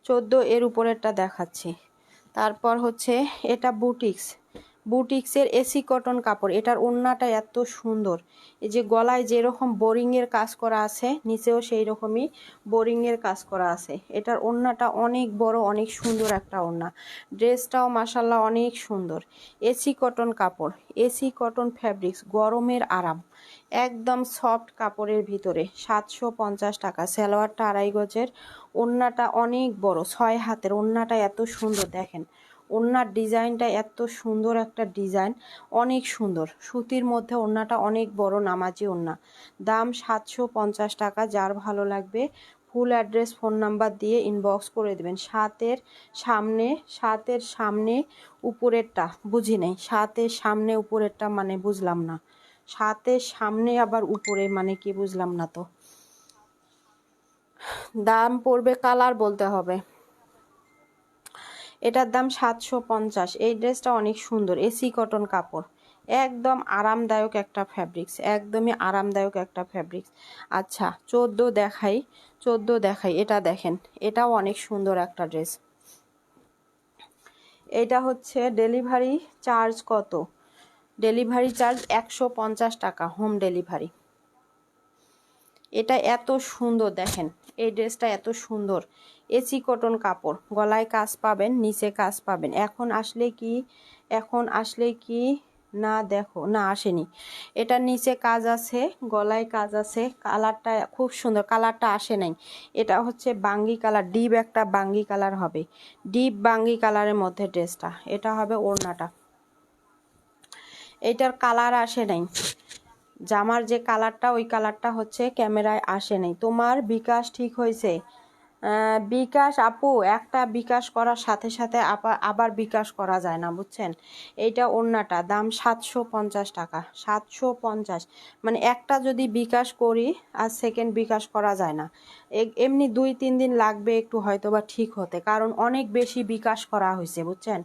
14 এর উপরেরটা দেখাচ্ছি। তারপর হচ্ছে এটা বুটিক্সের এসি কটন কাপড়। এটার ওড়নাটা এত সুন্দর, এই যে গলায় যেরকম বোরিংয়ের কাজ করা আছে, নিচেও সেই রকমই বোরিংয়ের কাজ করা আছে। এটার ওড়নাটা অনেক বড়, অনেক সুন্দর একটা ওড়না। ড্রেসটাও মাশাল্লাহ অনেক সুন্দর। এসি কটন কাপড়, এসি কটন ফ্যাব্রিক্স, গরমের আরাম, একদম সফট কাপড়ের ভিতরে। 750 টাকা। সালোয়ারটা 2.5 গজের, ওড়নাটা অনেক বড়, 6 হাতের। ওড়নাটা এত সুন্দর, দেখেন ওড়নার ডিজাইনটা এত সুন্দর একটা ডিজাইন, অনেক সুন্দর। সুতির মধ্যে ওড়নাটা অনেক বড়, নামাজি ওড়না। দাম 750 টাকা। যার ভালো লাগবে ফুল অ্যাড্রেস ফোন নাম্বার দিয়ে ইনবক্স করে দেবেন। 7 এর সামনে উপরেরটা বুঝি নেই, 7 এর সামনে উপরেরটা মানে বুঝলাম না, সাথে সামনে আবার উপরে, মানে কি বুঝলাম না তো। দাম পড়বে, কালার বলতে হবে। এটার দাম 750। এই ড্রেসটা অনেক সুন্দর, এসি কটন কাপড়, একদম আরামদায়ক একটা ফ্যাব্রিক্স, একদমই আরামদায়ক একটা ফ্যাব্রিক্স। আচ্ছা 14 দেখাই, 14 দেখাই। এটা দেখেন, এটাও অনেক সুন্দর একটা ড্রেস। এটা হচ্ছে ডেলিভারি চার্জ কত? ডেলিভারি চার্জ 150 টাকা, হোম ডেলিভারি। এটা এত সুন্দর, দেখেন এই ড্রেসটা এত সুন্দর, এসি কটন কাপড়, গলায় কাজ পাবেন, নিচে কাজ পাবেন। এখন আসলে কি না, দেখো না আসেনি। এটার নিচে কাজ আছে, গলায় কাজ আছে, কালারটা খুব সুন্দর, কালারটা আসে নাই। এটা হচ্ছে বাঙ্গি কালার, ডিপ একটা বাঙ্গি কালার হবে, ডিপ বাঙ্গি কালারের মধ্যে ড্রেসটা। এটা হবে ওড়নাটা, এটার কালার আসে নাই। জামার যে কালারটা, ওই কালারটা হচ্ছে ক্যামেরায় আসে নাই। তোমার বিকাশ ঠিক হয়েছে? বিকাশ আপু, একটা বিকাশ করার সাথে সাথে আবার বিকাশ করা যায় না, বুঝছেন। এইটা ওড়নাটা, দাম 750 টাকা, 750। মানে একটা যদি বিকাশ করি আর সেকেন্ড বিকাশ করা যায় না। এমনি 2-3 দিন লাগবে একটু হয়তো বা ঠিক হতে, কারণ অনেক বেশি বিকাশ করা হয়েছে, বুঝছেন।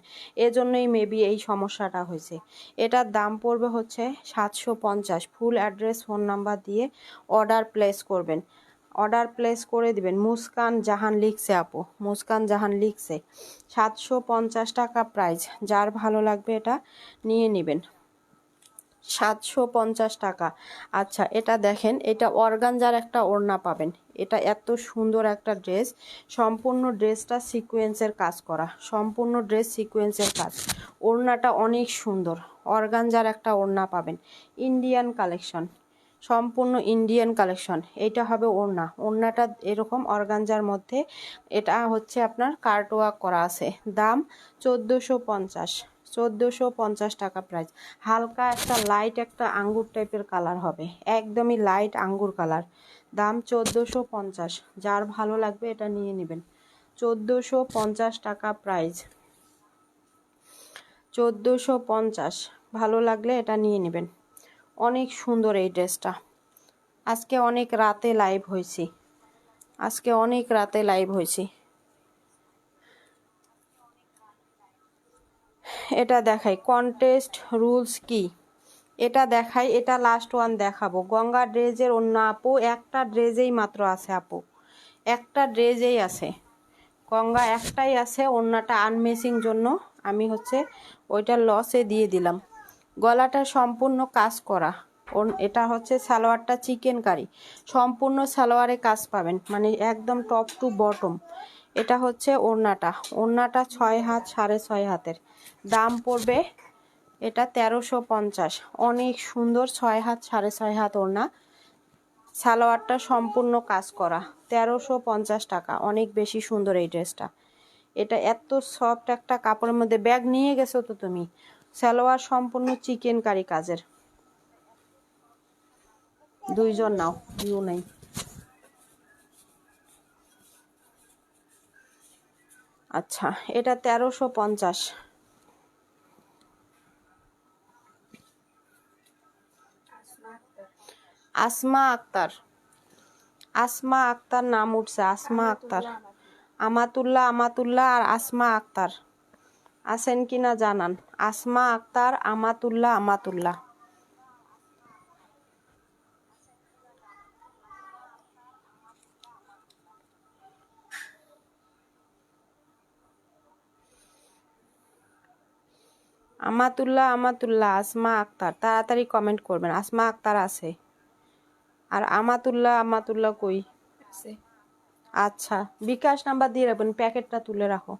এজন্যই মেবি এই সমস্যাটা হয়েছে। এটার দাম পড়বে হচ্ছে 750। ফুল অ্যাড্রেস, ফোন নাম্বার দিয়ে অর্ডার প্লেস করবেন, অর্ডার প্লেস করে দিবেন। মুস্কান জাহান লিখছে আপু, মুস্কান জাহান লিখছে। 750 টাকা প্রাইস, যার ভালো লাগবে এটা নিয়ে নেবেন। 750 টাকা। আচ্ছা এটা দেখেন, এটা অর্গানজার একটা ওড়না পাবেন। এটা এত সুন্দর একটা ড্রেস, সম্পূর্ণ ড্রেসটা সিকোয়েন্সের কাজ করা, সম্পূর্ণ ড্রেস সিকোয়েন্সের কাজ। ওড়নাটা অনেক সুন্দর, অর্গানজার একটা ওড়না পাবেন, ইন্ডিয়ান কালেকশন, সম্পূর্ণ ইন্ডিয়ান কালেকশন। এইটা হবে ওড়না, ওড়নাটা এরকম অর্গানজার মধ্যে। এটা হচ্ছে আপনার কার্টওয়ার্ক করা আছে। দাম 1450, 1450 টাকা প্রাইস। হালকা একটা লাইট একটা আঙ্গুর টাইপের কালার হবে, একদমই লাইট আঙ্গুর কালার। দাম 1450, যার ভালো লাগবে এটা নিয়ে নেবেন। 1450 টাকা প্রাইস, 1450। ভালো লাগলে এটা নিয়ে নেবেন। অনেক সুন্দর এই ড্রেসটা। আজকে অনেক রাতে লাইভ হয়েছি, আজকে অনেক রাতে লাইভ হয়েছি। এটা দেখাই, কন্টেস্ট রুলস কি, এটা দেখাই। এটা লাস্ট ওয়ান দেখাবো। গঙ্গা ড্রেজের অন্য আপু, একটা ড্রেজেই মাত্র আছে আপু, একটা ড্রেজেই আছে, গঙ্গা একটাই আছে। অন্যটা আনমেসিং জন্য আমি হচ্ছে ওইটা লসে দিয়ে দিলাম। গলাটা সম্পূর্ণ কাজ করা। এটা হচ্ছে সালোয়ারটা চিকেন কারি, সম্পূর্ণ সালোয়ারে কাজ পাবেন, মানে একদম টপ টু বটম। এটা হচ্ছে ওড়নাটা, ওড়নাটা 6 হাত 6.5 হাতের। দাম পড়বে এটা 1350। অনেক সুন্দর, 6 হাত 6.5 হাত ওড়না, সালোয়ারটা সম্পূর্ণ কাজ করা, 1350 টাকা। অনেক বেশি সুন্দর এই ড্রেসটা। এটা এত সফট একটা কাপড়ের মধ্যে, ব্যাগ নিয়ে গেছো তো তুমি। সালোয়ার সম্পূর্ণ চিকেন কারি কাজের। দুইজন নাও, ভিউ নাই। আচ্ছা এটা 1350। আসমা আক্তার, আসমা আক্তার নাম উঠছে, আসমা আক্তার। আমাতুল্লাহ, আমাতুল্লাহ আর আসমা আক্তার আছেন কিনা জানান। আসমা আক্তার, আমাতুল্লাহ, আমাতুল্লাহ। আমাতুল্লাহ, আমাতুল্লাহ, আসমা আক্তার, তাড়াতাড়ি কমেন্ট করবেন। আসমা আক্তার আছে, আর আমাতুল্লাহ, আমাতুল্লাহ কই? আচ্ছা বিকাশ নাম্বার দিয়ে রাখবেন, প্যাকেটটা তুলে রাখো।